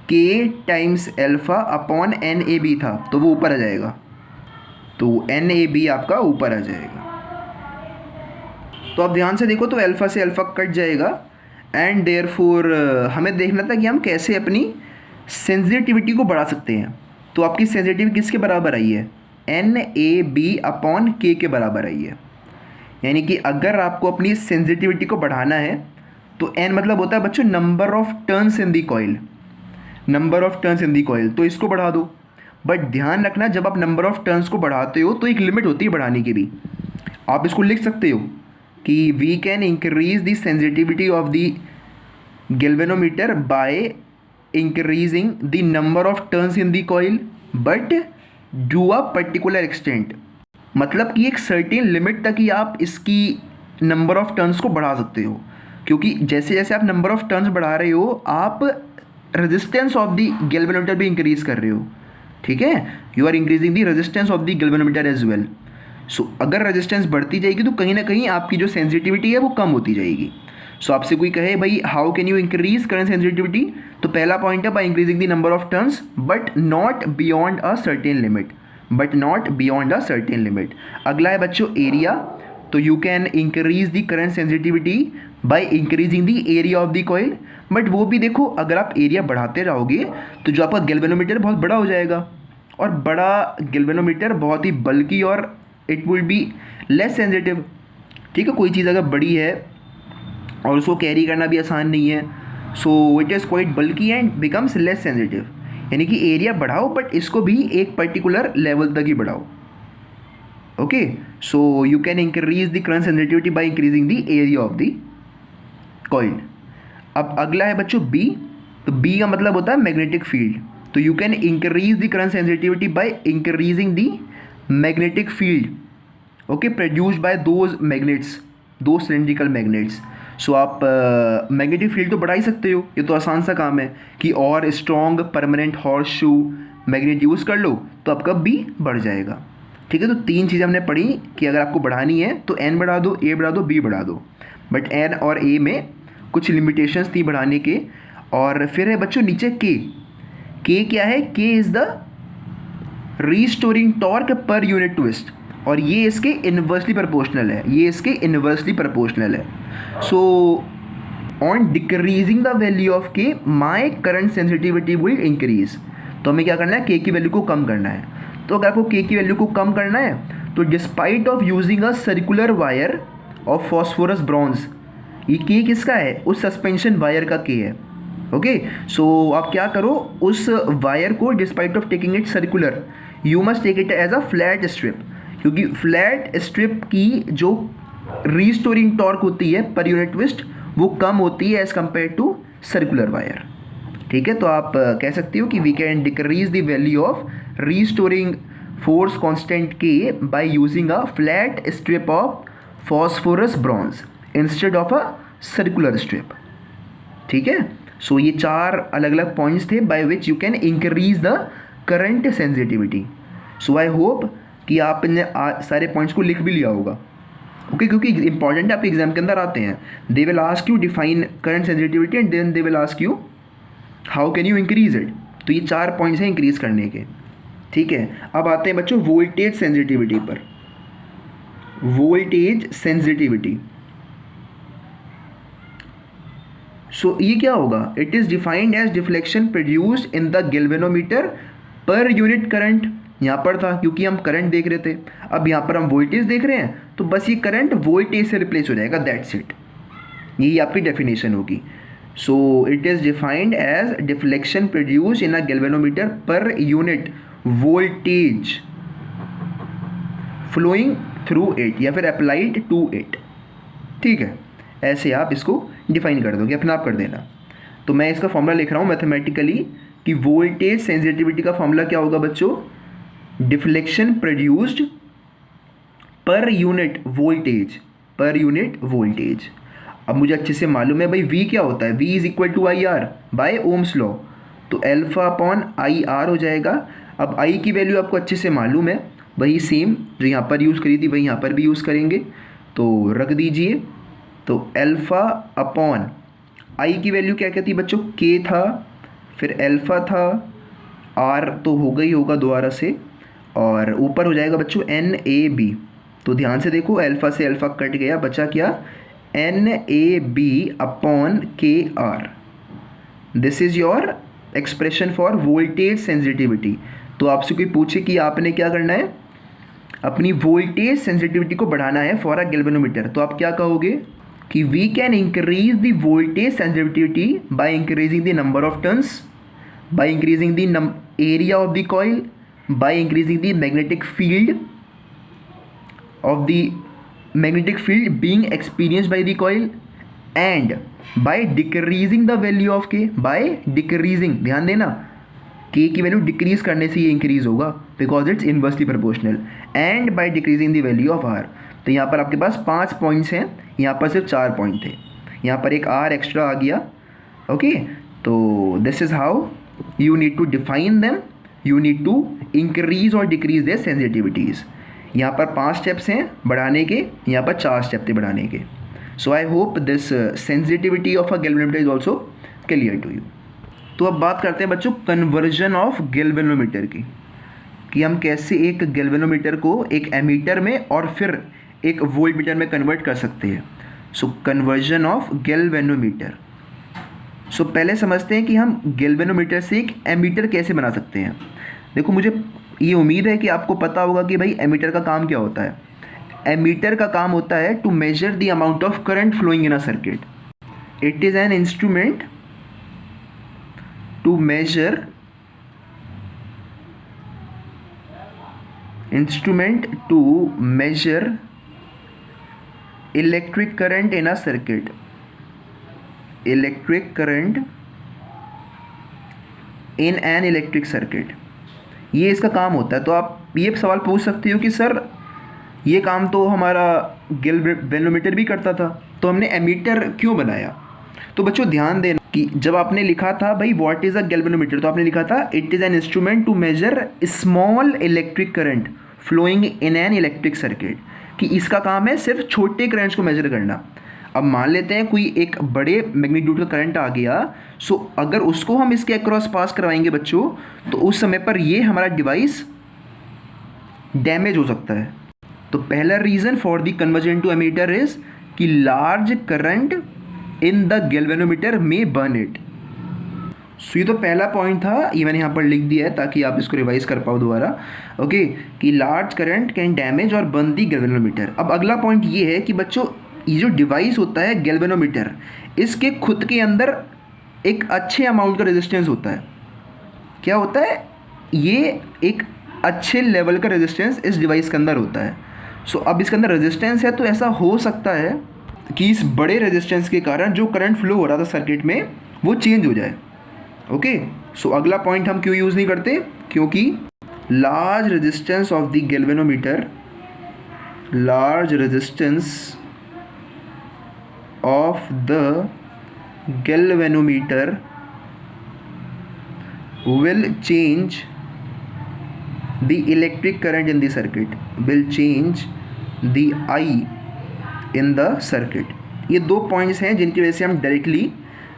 k times alpha upon N A b था तो वो ऊपर आ जाएगा, तो एन ए बी आपका ऊपर आ जाएगा। तो आप ध्यान से देखो तो अल्फ़ा से अल्फ़ा कट जाएगा एंड देयरफॉर हमें देखना था कि हम कैसे अपनी सेंसिटिविटी को बढ़ा सकते हैं। तो आपकी सेंसिटिविटी किसके बराबर आई है, एन ए बी अपॉन के बराबर आई है। यानी कि अगर आपको अपनी सेंसिटिविटी को बढ़ाना है तो एन मतलब होता है बच्चों number of turns in the coil, number of turns in the coil, तो इसको बढ़ा दो। बट ध्यान रखना जब आप नंबर ऑफ टर्न्स को बढ़ाते हो तो एक लिमिट होती है बढ़ाने की भी। आप इसको लिख सकते हो कि we can increase the sensitivity of the galvanometer by increasing the number of turns in the coil but to a particular extent. मतलब कि एक सर्टेन लिमिट तक ही आप इसकी नंबर ऑफ टर्न्स को बढ़ा सकते हो, क्योंकि जैसे जैसे आप नंबर ऑफ टर्न्स बढ़ा रहे हो आप रेजिस्टेंस ऑफ द गैल्वेनोमीटर भी इंक्रीज कर रहे हो। ठीक है, you are increasing the resistance of the galvanometer as well. So अगर रेजिस्टेंस बढ़ती जाएगी तो कहीं ना कहीं आपकी जो सेंसिटिविटी है वो कम होती जाएगी। सो आपसे कोई कहे भाई how can you increase current sensitivity, तो पहला पॉइंट है bye increasing the number of turns but not beyond a certain limit, but not beyond a certain limit. अगला है बच्चों एरिया, तो you can increase the current sensitivity by increasing the area of the coil. But वो भी देखो अगर आप एरिया बढ़ाते रहोगे तो जो आपका गैल्वेनोमीटर बहुत बड़ा हो जाएगा, और बड़ा गैल्वेनोमीटर बहुत ही बल्कि और it will be less sensitive. ठीक है, कोई चीज़ अगर बड़ी है और उसको कैरी करना भी आसान नहीं है, सो it is quite bulky and becomes less sensitive. यानी कि एरिया बढ़ाओ बट इसको भी एक पर्टिकुलर लेवल तक ही बढ़ाओ। Okay, so you can increase the current sensitivity by increasing the area of the coil. अब अगला है बच्चों बी, तो बी का मतलब होता है मैग्नेटिक फील्ड। तो you can increase the current sensitivity by increasing the magnetic field, okay, produced by those magnets, दो सिलेंड्रिकल मैग्नेट्स। सो आप मैग्नेटिक फील्ड तो बढ़ा ही सकते हो, ये तो आसान सा काम है कि और strong permanent horse shoe magnet use कर लो तो आपका बी बढ़ जाएगा। ठीक है, तो तीन चीज़ें हमने पढ़ी कि अगर आपको बढ़ानी है तो एन बढ़ा दो, ए बढ़ा दो, बी बढ़ा दो, बट एन और ए में कुछ लिमिटेशंस थी बढ़ाने के। और फिर है बच्चों नीचे के क्या है, के is the restoring torque per unit twist, और ये इसके इन्वर्सली प्रोपोर्शनल है, ये इसके इन्वर्सली प्रोपोर्शनल है। So on decreasing the value of K my current sensitivity will increase. तो हमें क्या करना है, के की वैल्यू को कम करना है। तो अगर आपको के की वैल्यू को कम करना है तो despite of using a circular wire of phosphorus bronze, ये के किसका है, उस सस्पेंशन वायर का के है। ओके, सो आप क्या करो, उस वायर को despite of taking it circular, you must take it as a flat strip, क्योंकि फ्लैट स्ट्रिप की जो रीस्टोरिंग टॉर्क होती है पर यूनिट ट्विस्ट वो कम होती है as compare to circular wire. ठीक है, तो आप कह सकते हो कि we can decrease the value of restoring force constant K by using a flat strip of phosphorus bronze instead of a circular strip. ठीक है, सो ये चार अलग अलग पॉइंट्स थे by which you can increase the current sensitivity. So I hope कि आपने सारे पॉइंट्स को लिख भी लिया होगा। ओके, क्योंकि इंपॉर्टेंट है, आपके एग्जाम के अंदर आते हैं। They will ask you define current sensitivity and then they will ask you how can you increase it. तो ये चार पॉइंट्स हैं इंक्रीज करने के। ठीक है, अब आते हैं बच्चों वोल्टेज सेंसिटिविटी पर। वोल्टेज सेंसिटिविटी, सो ये क्या होगा, it is defined as deflection produced in the galvanometer per unit current. यहाँ पर था क्योंकि हम करंट देख रहे थे, अब यहाँ पर हम वोल्टेज देख रहे हैं, तो बस ये करंट वोल्टेज से रिप्लेस हो जाएगा, दैट्स इट। यही आपकी डेफिनेशन होगी। So it is defined as deflection produce in a galvanometer per unit voltage flowing through it या फिर अप्लाइड टू इट। ठीक है, ऐसे आप इसको डिफाइन कर दोगे, अपने आप कर देना। तो मैं इसका फॉर्मूला लिख रहा हूँ मैथमेटिकली कि वोल्टेज सेंसिटिविटी का फॉर्मूला क्या होगा बच्चों, डिफ्लेक्शन प्रोड्यूस्ड पर यूनिट वोल्टेज, पर यूनिट वोल्टेज। अब मुझे अच्छे से मालूम है भाई V क्या होता है, V is equal to I R by Ohm's law, तो अल्फा अपॉन आई आर हो जाएगा। अब I की वैल्यू आपको अच्छे से मालूम है, वही सेम जो यहाँ पर यूज़ करी थी वही यहाँ पर भी यूज़ करेंगे, तो रख दीजिए। तो अल्फ़ा अपॉन I की वैल्यू क्या क्या थी बच्चों, K था, फिर अल्फ़ा था, R तो होगा ही होगा दोबारा से, और ऊपर हो जाएगा बच्चों NAB। तो ध्यान से देखो, अल्फ़ा से अल्फ़ा कट गया, बचा क्या, NAB upon KR। This is your expression for voltage sensitivity. तो आपसे कोई पूछे कि आपने क्या करना है, अपनी वोल्टेज सेंसिटिविटी को बढ़ाना है फॉर अ गैल्वेनोमीटर, तो आप क्या कहोगे कि we can increase the voltage sensitivity by increasing the number of turns, by increasing the area of the coil, by increasing the magnetic field of the magnetic field being experienced by the coil, and by decreasing the value of K, by decreasing, ध्यान देना K की वैल्यू डिक्रीज करने से ये इंक्रीज होगा because it's inversely proportional, and by decreasing the value of R। तो यहाँ पर आपके पास 5 पॉइंट्स हैं, यहाँ पर सिर्फ 4 पॉइंट थे, यहाँ पर एक R एक्स्ट्रा आ गया। ओके, तो this is how you need to define them, you need to increase और डिक्रीज देयर सेंसिटिविटीज़। यहाँ पर 5 स्टेप्स हैं बढ़ाने के, यहाँ पर 4 स्टेप थे बढ़ाने के। So I hope this sensitivity of a galvanometer is also clear to you. तो अब बात करते हैं बच्चों कन्वर्जन ऑफ गैल्वेनोमीटर की, कि हम कैसे एक गैल्वेनोमीटर को एक एमीटर में और फिर एक वोल्टमीटर में कन्वर्ट कर सकते हैं। सो कन्वर्जन ऑफ गैल्वेनोमीटर। सो पहले समझते हैं कि हम गैल्वेनोमीटर से एक एमीटर कैसे बना सकते हैं। देखो, मुझे ये उम्मीद है कि आपको पता होगा कि भाई एमीटर का काम क्या होता है। एमीटर का काम होता है to measure the amount of current flowing in a circuit. It is an instrument to measure electric current in a circuit, electric current in an electric circuit, ये इसका काम होता है। तो आप ये सवाल पूछ सकते हो कि सर ये काम तो हमारा गैल्वेनोमीटर भी करता था, तो हमने एमीटर क्यों बनाया। तो बच्चों ध्यान देना कि जब आपने लिखा था भाई व्हाट इज़ अ गैल्वेनोमीटर, तो आपने लिखा था it is an instrument to measure small electric current flowing in an electric circuit, कि इसका काम है सिर्फ छोटे करंट्स को मेजर करना। अब मान लेते हैं कोई एक बड़े मैग्नीट्यूड का करंट आ गया, सो अगर उसको हम इसके अक्रॉस पास करवाएंगे बच्चों, तो उस समय पर ये हमारा डिवाइस डैमेज हो सकता है। तो पहला reason for the conversion to ammeter is कि large current in the galvanometer में बर्न इट। सो ये तो पहला पॉइंट था, ये मैंने यहाँ पर लिख दिया है ताकि आप इसको रिवाइज कर पाओ दोबारा। ओके, कि लार्ज करंट कैन डैमेज और बर्न दी गैल्वेनोमीटर। अब अगला पॉइंट ये है कि बच्चों ये जो डिवाइस होता है गैल्वेनोमीटर, इसके खुद के अंदर एक अच्छे अमाउंट का रेजिस्टेंस होता है। क्या होता है, ये एक अच्छे लेवल का रेजिस्टेंस इस डिवाइस के अंदर होता है। सो अब इसके अंदर रेजिस्टेंस है, तो ऐसा हो सकता है कि इस बड़े रेजिस्टेंस के कारण जो करंट फ्लो हो रहा था सर्किट में वो चेंज हो जाए। ओके, सो अगला पॉइंट हम क्यों यूज़ नहीं करते, क्योंकि large resistance of the galvanometer, large resistance of the galvanometer will change the electric current in the circuit, will change the I in the circuit। ये दो पॉइंट्स हैं जिनकी वजह से हम डायरेक्टली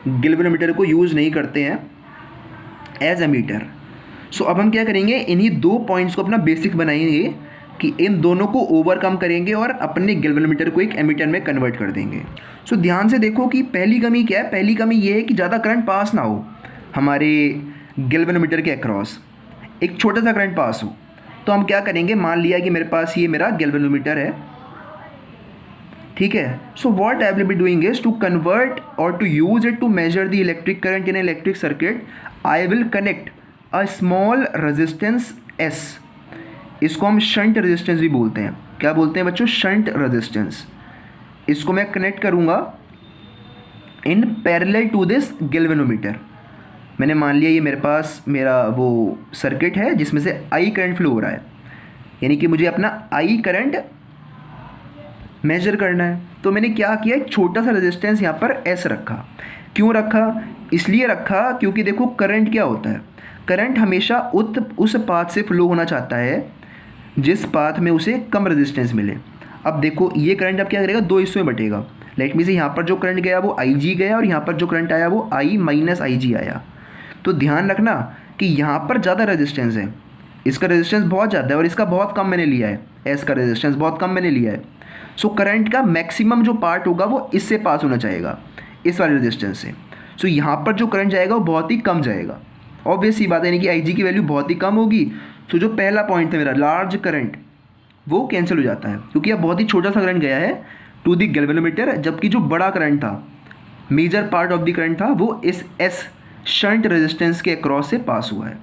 गैल्वेनोमीटर को यूज़ नहीं करते हैं एज एमीटर। सो अब हम क्या करेंगे, इन्हीं दो पॉइंट्स को अपना बेसिक बनाएंगे कि इन दोनों को ओवरकम करेंगे और अपने गैल्वेनोमीटर को एक एमीटर में कन्वर्ट कर देंगे। सो ध्यान से देखो कि पहली कमी क्या है, पहली कमी ये है कि ज़्यादा करंट पास ना हो हमारे गैल्वेनोमीटर के अक्रॉस, एक छोटा सा करंट पास हो। तो हम क्या करेंगे, मान लिया कि मेरे पास ये मेरा गैल्वेनोमीटर है, ठीक है। So what I will be doing is to convert और to use it to measure the electric current in electric circuit, I will connect a small resistance S. इसको हम शंट रेजिस्टेंस भी बोलते हैं। क्या बोलते हैं बच्चों, शंट रेजिस्टेंस। इसको मैं कनेक्ट करूँगा in parallel to this galvanometer. मैंने मान लिया ये मेरे पास मेरा वो सर्किट है जिसमें से आई करंट फ्लो हो रहा है, यानी कि मुझे अपना आई करंट मेजर करना है। तो मैंने क्या किया, एक छोटा सा रेजिस्टेंस यहाँ पर एस रखा। क्यों रखा, इसलिए रखा क्योंकि देखो करंट क्या होता है, करंट हमेशा उस पाथ से फ्लो होना चाहता है जिस पाथ में उसे कम रेजिस्टेंस मिले। अब देखो ये करंट अब क्या करेगा, दो हिस्सों में बटेगा। लेट मी से यहाँ पर जो करंट गया वो आई जी गया और यहाँ पर जो करंट आया वो आई माइनस आई जी आया। तो ध्यान रखना कि यहाँ पर ज़्यादा रेजिस्टेंस है, इसका रेजिस्टेंस बहुत ज़्यादा है और इसका बहुत कम मैंने लिया है, एस का रेजिस्टेंस बहुत कम मैंने लिया है। सो करंट का मैक्सिमम जो पार्ट होगा वो इससे पास होना चाहेगा, इस वाले रेजिस्टेंस से। सो यहाँ पर जो करंट जाएगा वो बहुत ही कम जाएगा, ऑब्वियस ही बात है, यानी कि आई जी की वैल्यू बहुत ही कम होगी। सो जो पहला पॉइंट था मेरा लार्ज करंट, वो कैंसिल हो जाता है क्योंकि अब बहुत ही छोटा सा करंट गया है टू द गैल्वेनोमीटर, जबकि जो बड़ा करंट था, major part of the current था, वो इस एस शंट रेजिस्टेंस के अक्रॉस से पास हुआ है।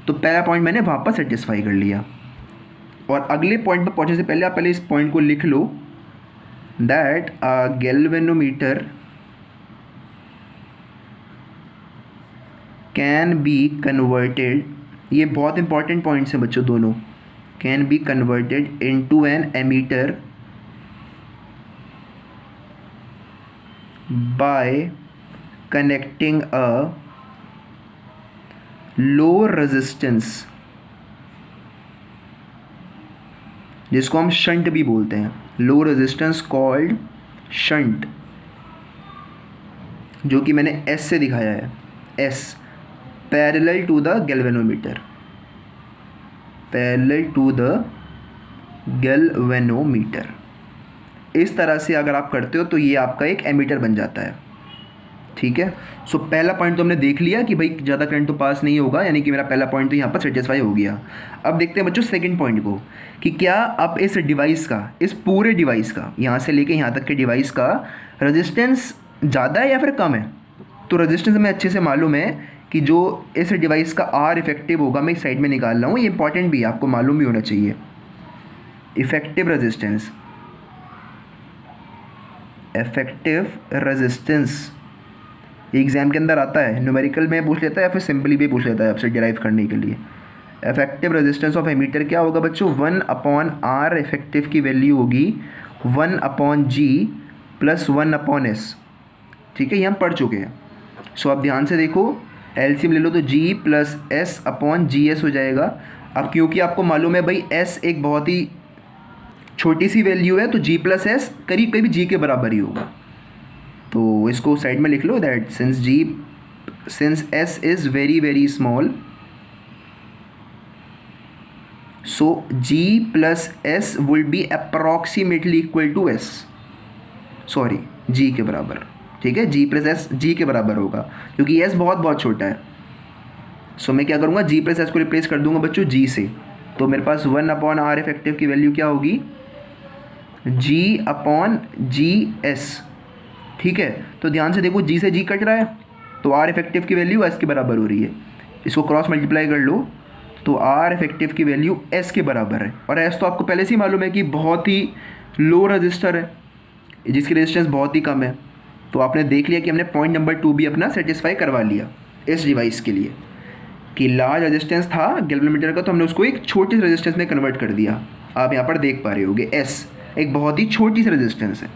तो पहला पॉइंट मैंने वहाँ पर सेटिस्फाई कर लिया। और अगले पॉइंट पर पहुँचने से पहले आप पहले इस पॉइंट को लिख लो, that a galvanometer can be converted, ये बहुत इंपॉर्टेंट पॉइंट्स हैं बच्चों दोनों, can be converted into an ammeter by connecting a low resistance, जिसको हम शंट भी बोलते हैं, लो रेजिस्टेंस कॉल्ड शंट, जो कि मैंने एस से दिखाया है, S parallel to the galvanometer, parallel to the galvanometer. इस तरह से अगर आप करते हो तो ये आपका एक एमीटर बन जाता है, ठीक है। सो पहला पॉइंट तो हमने देख लिया कि भाई ज़्यादा करंट तो पास नहीं होगा, यानी कि मेरा पहला पॉइंट तो यहाँ पर सेटिस्फाई हो गया। अब देखते हैं बच्चों सेकंड पॉइंट को, कि क्या अब इस डिवाइस का, इस पूरे डिवाइस का, यहाँ से लेके यहाँ तक के डिवाइस का रेजिस्टेंस ज़्यादा है या फिर कम है। तो रेजिस्टेंस हमें अच्छे से मालूम है कि जो इस डिवाइस का आर इफेक्टिव होगा, मैं इस साइड में निकाल रहा हूँ, ये इंपॉर्टेंट भी है, आपको मालूम भी होना चाहिए। इफेक्टिव रेजिस्टेंस, इफेक्टिव रेजिस्टेंस ये एग्ज़ाम के अंदर आता है, न्यूमेरिकल में पूछ लेता है या फिर सिंपली भी पूछ लेता है आपसे डिराइव करने के लिए। इफेक्टिव रेजिस्टेंस ऑफ एमीटर क्या होगा बच्चों, 1/R इफेक्टिव की वैल्यू होगी 1/G प्लस 1/S। ठीक है, ये हम पढ़ चुके हैं। सो आप ध्यान से देखो, एलसीएम ले लो तो G प्लस S/GS हो जाएगा। अब क्योंकि आपको मालूम है भाई S एक बहुत ही छोटी सी वैल्यू है, तो G प्लस S करीब करीब G के बराबर ही होगा। तो इसको साइड में लिख लो that since S is very very small, so G plus S will be approximately equal to S, sorry G के बराबर। ठीक है, G प्लस S G के बराबर होगा क्योंकि S बहुत छोटा है। सो मैं क्या करूँगा, G प्लस S को रिप्लेस कर दूंगा बच्चों G से, तो मेरे पास 1/R इफेक्टिव की वैल्यू क्या होगी, G/GS। ठीक है, तो ध्यान से देखो G से G कट रहा है तो R इफेक्टिव की वैल्यू S के बराबर हो रही है। इसको क्रॉस मल्टीप्लाई कर लो तो R इफेक्टिव की वैल्यू S के बराबर है, और S तो आपको पहले से ही मालूम है कि बहुत ही लो रजिस्टर है, जिसकी रेजिस्टेंस बहुत ही कम है। तो आपने देख लिया कि हमने पॉइंट नंबर 2 भी अपना सेटिस्फाई करवा लिया इस डिवाइस के लिए, कि लार्ज रेजिस्टेंस था गैल्वेनोमीटर का, तो हमने उसको एक छोटी सी रेजिस्टेंस में कन्वर्ट कर दिया। आप यहाँ पर देख पा रहे होगे S एक बहुत ही छोटी सी रेजिस्टेंस है।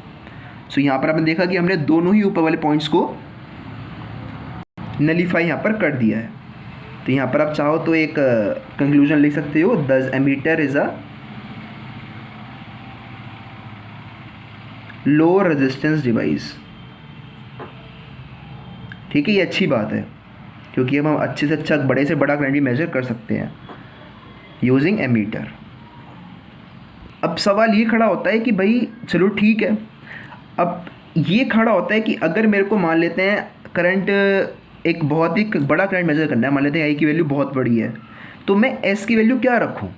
सो यहाँ पर आपने देखा कि हमने दोनों ही ऊपर वाले पॉइंट्स को नलीफाई यहाँ पर कर दिया है। तो यहाँ पर आप चाहो तो एक कंक्लूजन लिख सकते हो, the ammeter is a low resistance device. ठीक है, ये अच्छी बात है क्योंकि अब हम अच्छे से अच्छा बड़े से बड़ा करंट भी मेजर कर सकते हैं यूजिंग एमीटर। अब सवाल ये खड़ा होता है कि भाई चलो ठीक है, अब ये खड़ा होता है कि अगर मेरे को मान लेते हैं करंट एक बहुत ही बड़ा करंट मेजर करना है, मान लेते हैं आई की वैल्यू बहुत बड़ी है, तो मैं एस की वैल्यू क्या रखूँ,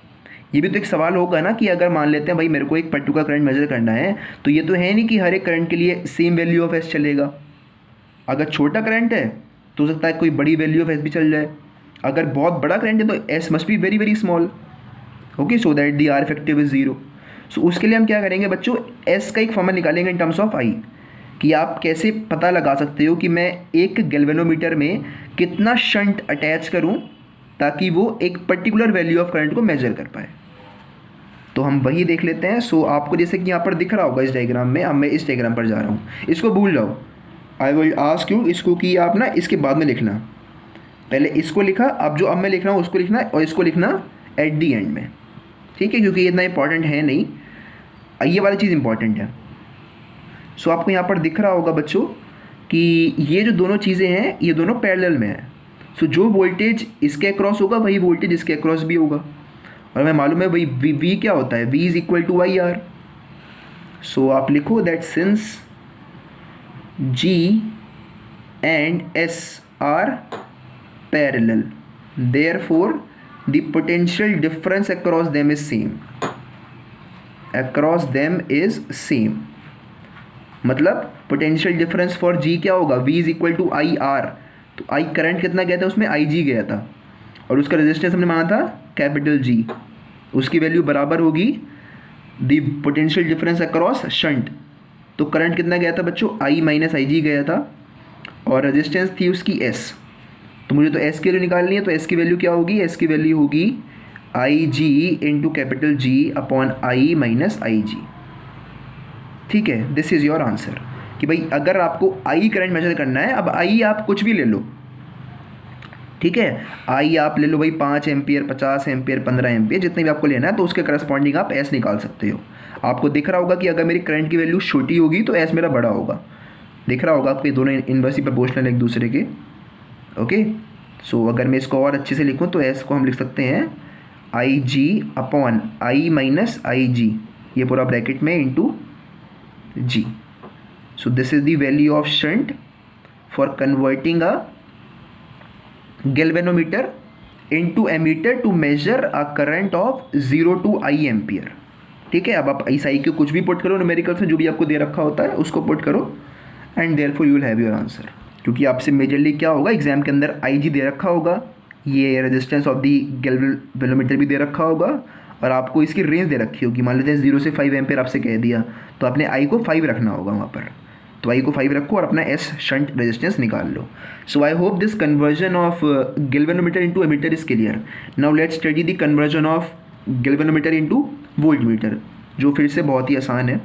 ये भी तो एक सवाल होगा ना। कि अगर मान लेते हैं भाई मेरे को एक पर्टिकुलर करंट मेजर करना है, तो ये तो है नहीं कि हर एक करंट के लिए सेम वैल्यू ऑफ एस चलेगा। अगर छोटा करंट है तो हो सकता है कोई बड़ी वैल्यू ऑफ एस भी चल जाए, अगर बहुत बड़ा करंट है तो S must be very very small, okay, so that the R effective is 0। सो उसके लिए हम क्या करेंगे बच्चों, एस का एक फॉर्मूला निकालेंगे इन टर्म्स ऑफ आई, कि आप कैसे पता लगा सकते हो कि मैं एक गैल्वेनोमीटर में कितना शंट अटैच करूं ताकि वो एक पर्टिकुलर वैल्यू ऑफ करंट को मेजर कर पाए। तो हम वही देख लेते हैं। सो आपको जैसे कि यहाँ पर दिख रहा होगा इस डायग्राम में, अब मैं इस डायग्राम पर जा रहा हूँ, इसको भूल जाओ, आई विल आस्क यू इसको कि आप ना इसके बाद में लिखना, पहले इसको लिखा, अब जो अब मैं लिख रहा हूँ उसको लिखना और इसको लिखना एट दी एंड में। ठीक है, क्योंकि ये इतना इंपॉर्टेंट है नहीं, ये वाली चीज़ इंपॉर्टेंट है। सो आपको यहाँ पर दिख रहा होगा बच्चों कि ये जो दोनों चीज़ें हैं ये दोनों पैरेलल में हैं। सो जो वोल्टेज इसके अक्रॉस होगा वही वोल्टेज इसके अक्रॉस भी होगा, और हमें मालूम है वही वी क्या होता है, V is equal to I R. So आप लिखो that since G and S are parallel, therefore the potential difference across them is same, across them is same। मतलब पोटेंशियल डिफरेंस फॉर G क्या होगा, V is equal to I R. तो I करंट कितना गया था उसमें, IG गया था, और उसका रेजिस्टेंस हमने माना था कैपिटल G, उसकी वैल्यू बराबर होगी the potential difference across shunt. तो करंट कितना गया था बच्चों, I माइनस IG गया था, और रेजिस्टेंस थी उसकी S। तो मुझे तो S की वैल्यू निकालनी है, तो S की वैल्यू क्या होगी, S की वैल्यू होगी IG into capital G upon I minus IG। ठीक है, दिस इज़ योर आंसर। कि भाई अगर आपको I करंट मेजर करना है, अब I आप कुछ भी ले लो, ठीक है, I आप ले लो भाई 5 एम्पियर, 50 एम्पियर, 15 एम्पियर, जितने भी आपको लेना है, तो उसके करस्पॉन्डिंग आप S निकाल सकते हो। आपको दिख रहा होगा कि अगर मेरी करंट की वैल्यू छोटी होगी तो S मेरा बड़ा होगा, दिख रहा होगा आपको, ये दोनों इन्वर्सली प्रोपोर्शनल एक दूसरे के, ओके। सो अगर मैं इसको और अच्छे से लिखूँ तो S को हम लिख सकते हैं IG upon I minus IG, ये पूरा ब्रैकेट में into G। So this is the value of shunt for converting a galvanometer into ammeter to measure a current of 0 to I ampere. ठीक है, अब आप इस आई को कुछ भी पुट करो न्यूमेरिकल्स में, जो भी आपको दे रखा होता है उसको पुट करो, and therefore you will have your answer. क्योंकि आपसे मेजरली क्या होगा, एग्जाम के अंदर IG दे रखा होगा, ये रेजिस्टेंस ऑफ दी गैल्वेनोमीटर भी दे रखा होगा, और आपको इसकी रेंज दे रखी होगी, मान लेते हैं 0 से 5 एम्पियर आपसे कह दिया, तो आपने I को 5 रखना होगा वहाँ पर। तो आई को 5 रखो और अपना एस शंट रेजिस्टेंस निकाल लो. So I hope this conversion of galvanometer into ammeter is clear. Now let's study the conversion of galvanometer into voltmeter, जो फिर से बहुत ही आसान है.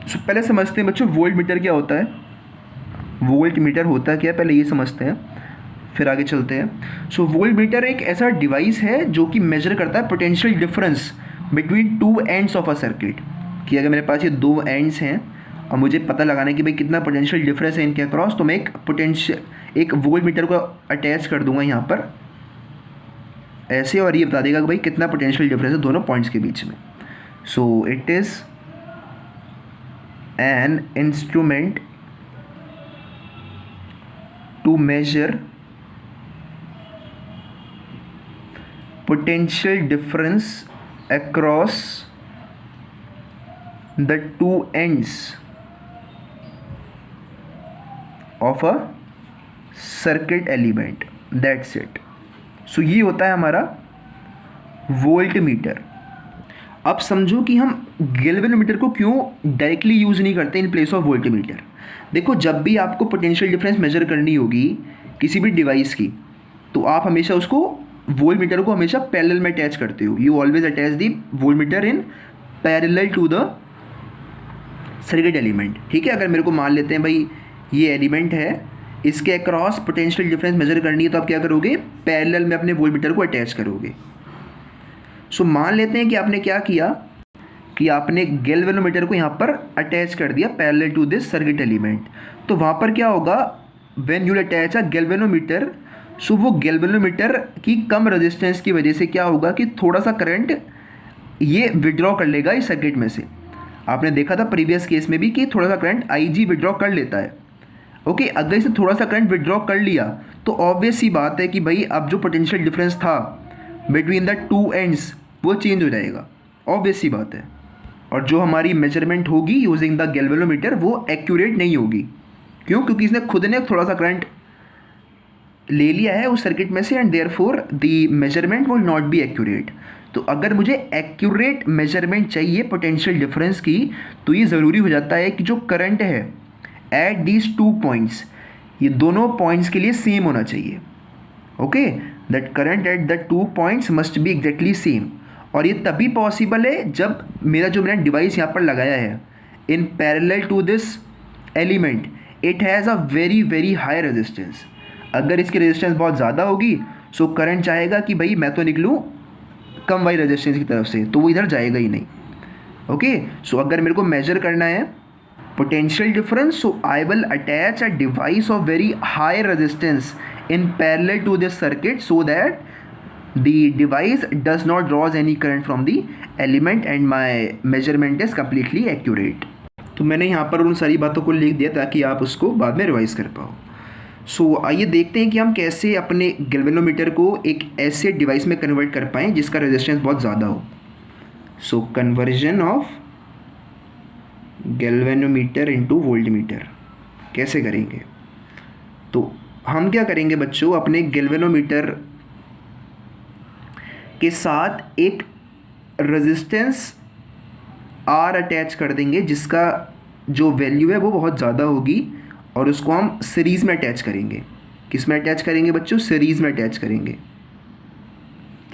सो पहले समझते हैं बच्चों वोल्ट मीटर क्या होता है. वोल्ट मीटर होता क्या है पहले ये समझते हैं, फिर आगे चलते हैं. सो वोल्ट मीटर एक ऐसा डिवाइस है जो कि मेजर करता है potential difference between two ends of a circuit. कि अगर मेरे पास ये दो एंड्स हैं और मुझे पता लगाना है कि भाई कितना पोटेंशियल डिफरेंस है इनके अक्रॉस, तो मैं एक वोल्ट मीटर को अटैच कर दूंगा यहाँ पर ऐसे, और ये बता देगा कि भाई कितना पोटेंशियल डिफरेंस है दोनों पॉइंट्स के बीच में. So it is an instrument to measure potential difference across the two ends of a circuit element. That's it. So ये होता है हमारा वोल्ट मीटर. अब समझो कि हम गैल्वेनोमीटर को क्यों डायरेक्टली यूज़ नहीं करते in place of volt meter. देखो जब भी आपको पोटेंशियल डिफरेंस मेजर करनी होगी किसी भी डिवाइस की, तो आप हमेशा उसको वोल्ट मीटर को हमेशा पैरेलल में अटैच करते हो. You always attach the voltmeter in parallel to the circuit element. ठीक है, अगर मेरे को मान लेते हैं भाई ये एलिमेंट है, इसके अक्रॉस पोटेंशियल डिफरेंस मेजर करनी है, तो आप क्या करोगे, पैरेलल में अपने वोल्ट मीटर को अटैच करोगे. सो मान लेते हैं कि आपने क्या किया कि आपने गैल्वेनोमीटर को यहाँ पर अटैच कर दिया parallel to this circuit element. तो वहाँ पर क्या होगा, when you attach a galvanometer, so वो गैल्वेनोमीटर की कम रेजिस्टेंस की वजह से क्या होगा कि थोड़ा सा करंट ये विड्रॉ कर लेगा इस सर्किट में से. आपने देखा था प्रीवियस केस में भी कि थोड़ा सा करंट आईजी विड्रॉ कर लेता है. ओके, अगर इसे थोड़ा सा करंट विड्रॉ कर लिया तो ऑब्वियस सी बात है कि भाई अब जो पोटेंशियल डिफरेंस था बिटवीन द टू एंड्स वो चेंज हो जाएगा. ऑब्वियस सी बात है. और जो हमारी मेजरमेंट होगी यूजिंग द गैल्वेनोमीटर वो एक्यूरेट नहीं होगी. क्यों? क्योंकि इसने खुद ने थोड़ा सा करंट ले लिया है उस सर्किट में से, and therefore the measurement will not be accurate. तो अगर मुझे एक्यूरेट मेजरमेंट चाहिए पोटेंशियल डिफरेंस की, तो ये ज़रूरी हो जाता है कि जो करंट है एट दीज टू पॉइंट्स, ये दोनों पॉइंट्स के लिए सेम होना चाहिए. Okay, that current at the two points must be exactly same. और ये तभी पॉसिबल है जब मैंने डिवाइस यहाँ पर लगाया है in parallel to this element, it has a very very high resistance. अगर इसकी रेजिस्टेंस बहुत ज़्यादा होगी सो करंट चाहेगा कि भाई मैं तो निकलूँ कम वाली रेजिस्टेंस की तरफ से, तो वो इधर जाएगा ही नहीं. ओके, सो अगर मेरे को मेजर करना है potential difference, so I will attach a device of very high resistance in parallel to this circuit so that the device does not draws any current from the element and my measurement is completely accurate. तो मैंने यहाँ पर उन सारी बातों को लिख दिया ताकि आप उसको बाद में रिवाइज कर पाओ. सो आइए देखते हैं कि हम कैसे अपने गैल्वेनोमीटर को एक ऐसे डिवाइस में कन्वर्ट कर पाएँ जिसका रेजिस्टेंस बहुत ज़्यादा हो. So conversion of galvanometer into voltmeter कैसे करेंगे. तो हम क्या करेंगे बच्चों, अपने गैल्वेनोमीटर के साथ एक रेजिस्टेंस आर अटैच कर देंगे जिसका जो वैल्यू है वो बहुत ज़्यादा होगी, और उसको हम सीरीज़ में अटैच करेंगे. किस में अटैच करेंगे बच्चों, सीरीज़ में अटैच करेंगे.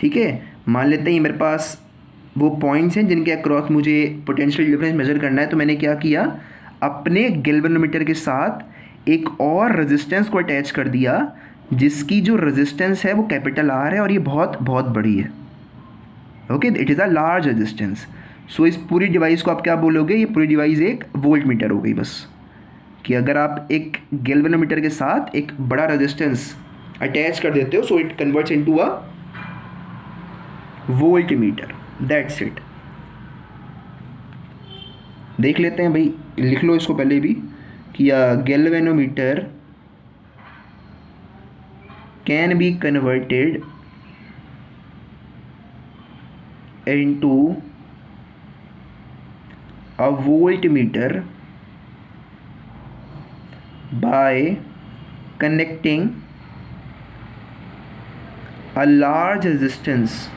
ठीक है, मान लेते हैं मेरे पास वो पॉइंट्स हैं जिनके अक्रॉस मुझे पोटेंशियल डिफरेंस मेजर करना है. तो मैंने क्या किया, अपने गैल्वेनोमीटर के साथ एक और रेजिस्टेंस को अटैच कर दिया जिसकी जो रेजिस्टेंस है वो कैपिटल आर है और ये बहुत बहुत बड़ी है. Okay, it is a large resistance. So इस पूरी डिवाइस को आप क्या बोलोगे, ये पूरी डिवाइस एक वोल्ट मीटर हो गई. बस कि अगर आप एक गैल्वेनोमीटर के साथ एक बड़ा रेजिस्टेंस अटैच कर देते हो, so it converts into a volt meter. That's it. देख लेते हैं भाई, लिख लो इसको पहले भी कि galvanometer can be converted into a voltmeter bye connecting a large resistance,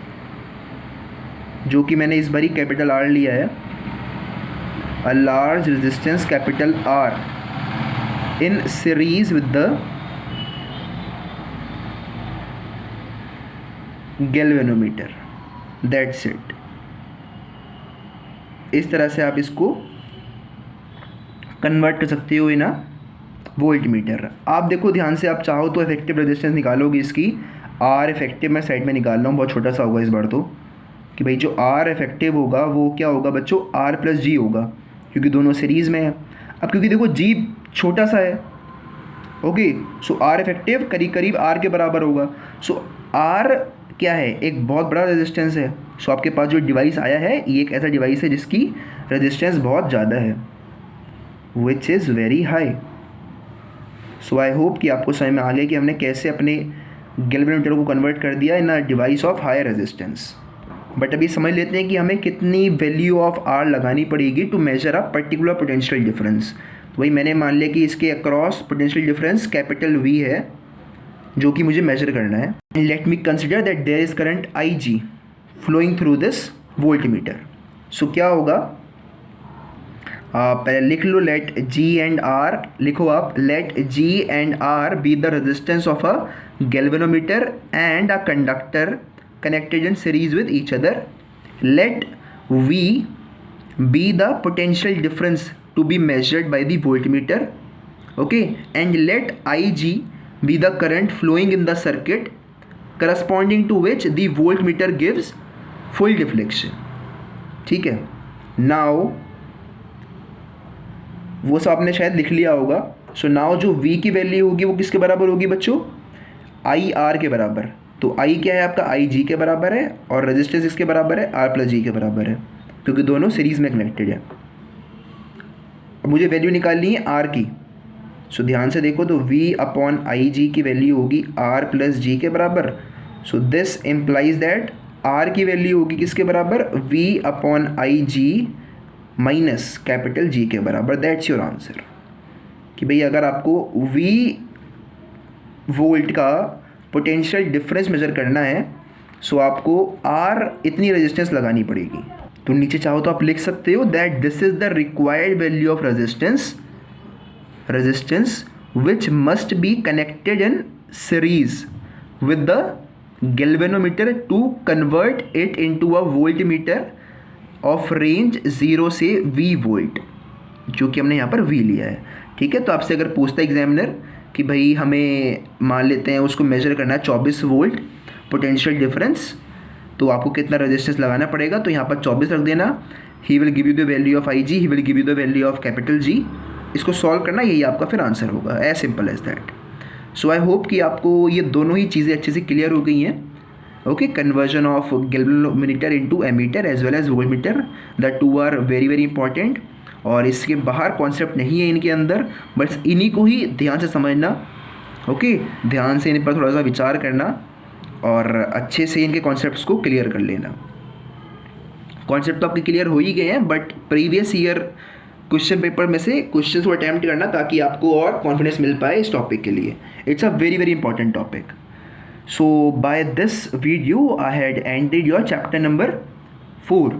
जो कि मैंने इस बारी कैपिटल आर लिया है, अ large resistance capital R in series with the galvanometer. That's it. इस तरह से आप इसको कन्वर्ट कर सकते हो इन अ वोल्ट मीटर. आप देखो ध्यान से, आप चाहो तो इफेक्टिव रेजिस्टेंस निकालोगे इसकी. आर इफेक्टिव मैं साइड में निकाल रहा हूँ, बहुत छोटा सा होगा इस बार तो, कि भाई जो आर इफेक्टिव होगा वो क्या होगा बच्चों, आर प्लस जी होगा, क्योंकि दोनों सीरीज़ में है. अब क्योंकि देखो जी छोटा सा है, ओके, सो आर इफेक्टिव करीब करीब आर के बराबर होगा. सो आर क्या है, एक बहुत बड़ा रेजिस्टेंस है. सो आपके पास जो डिवाइस आया है ये एक ऐसा डिवाइस है जिसकी रेजिस्टेंस बहुत ज़्यादा है, which is very high. So I hope कि आपको समझ में आ गया कि हमने कैसे अपने गैल्वेनोमीटर को कन्वर्ट कर दिया in a device of higher resistance. But अभी समझ लेते हैं कि हमें कितनी वैल्यू ऑफ आर लगानी पड़ेगी to measure a particular potential difference. तो वही मैंने मान लिया कि इसके across potential difference capital V है जो कि मुझे मेजर करना है. Let me consider that there is current I G flowing through this voltmeter. So क्या होगा, पहले लिख लो, लेट जी एंड आर लिखो आप. Let G and R be the resistance of a galvanometer and a conductor connected in series with each other. Let V be the potential difference to be measured by the voltmeter, okay, and let Ig be the current flowing in the circuit corresponding to which the voltmeter gives full deflection. ठीक है. Now वो सब आपने शायद लिख लिया होगा. सो नाउ जो V की वैल्यू होगी वो किसके बराबर होगी बच्चों, आई आर के बराबर. तो I क्या है आपका, आई जी के बराबर है, और रेजिस्टेंस इसके बराबर है, आर प्लस जी के बराबर है, क्योंकि दोनों सीरीज़ में कनेक्टेड है. अब मुझे वैल्यू निकालनी है आर की. सो ध्यान से देखो, तो V अपॉन आई जी की वैल्यू होगी आर प्लस जी के बराबर. So this implies that R की वैल्यू होगी किसके बराबर, V upon I G minus capital G के बराबर. That's your answer. कि भाई अगर आपको V वोल्ट का पोटेंशियल डिफरेंस मेजर करना है, सो आपको आर इतनी रेजिस्टेंस लगानी पड़ेगी. तो नीचे चाहो तो आप लिख सकते हो that this is the required value of resistance which must be connected in series with the galvanometer to convert it into a voltmeter of range 0 से V वोल्ट, जो कि हमने यहाँ पर V लिया है. ठीक है. तो आपसे अगर पूछता है एग्जामिनर कि भाई हमें मान लेते हैं उसको मेजर करना है 24 वोल्ट पोटेंशियल डिफरेंस, तो आपको कितना रेजिस्टेंस लगाना पड़ेगा, तो यहाँ पर 24 रख देना. He will give you the value of I G, he will give you the value of capital G. इसको सॉल्व करना, यही आपका फिर आंसर होगा. As simple as that. So I hope कि आपको ये दोनों ही चीज़ें अच्छे से क्लियर हो गई हैं. Okay, conversion of galvanometer into ammeter as well as voltmeter, the two are very very important. और इसके बाहर कॉन्सेप्ट नहीं है इनके अंदर, बस इन्हीं को ही ध्यान से समझना. ओके, ध्यान से इन पर थोड़ा सा विचार करना और अच्छे से इनके कॉन्सेप्ट्स को क्लियर कर लेना. कॉन्सेप्ट तो आपके क्लियर हो ही गए हैं, but previous year question paper में से क्वेश्चन को अटैम्प्ट करना ताकि आपको और कॉन्फिडेंस मिल पाए इस टॉपिक के लिए. It's a very very important topic. So by this video I had ended your chapter number 4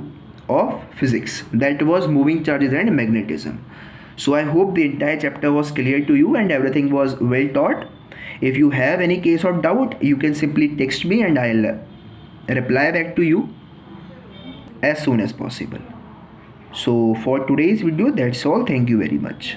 of physics, that was moving charges and magnetism. So I hope the entire chapter was clear to you and everything was well taught. If you have any case of doubt, you can simply text me and I'll reply back to you as soon as possible. So for today's video, that's all. Thank you very much.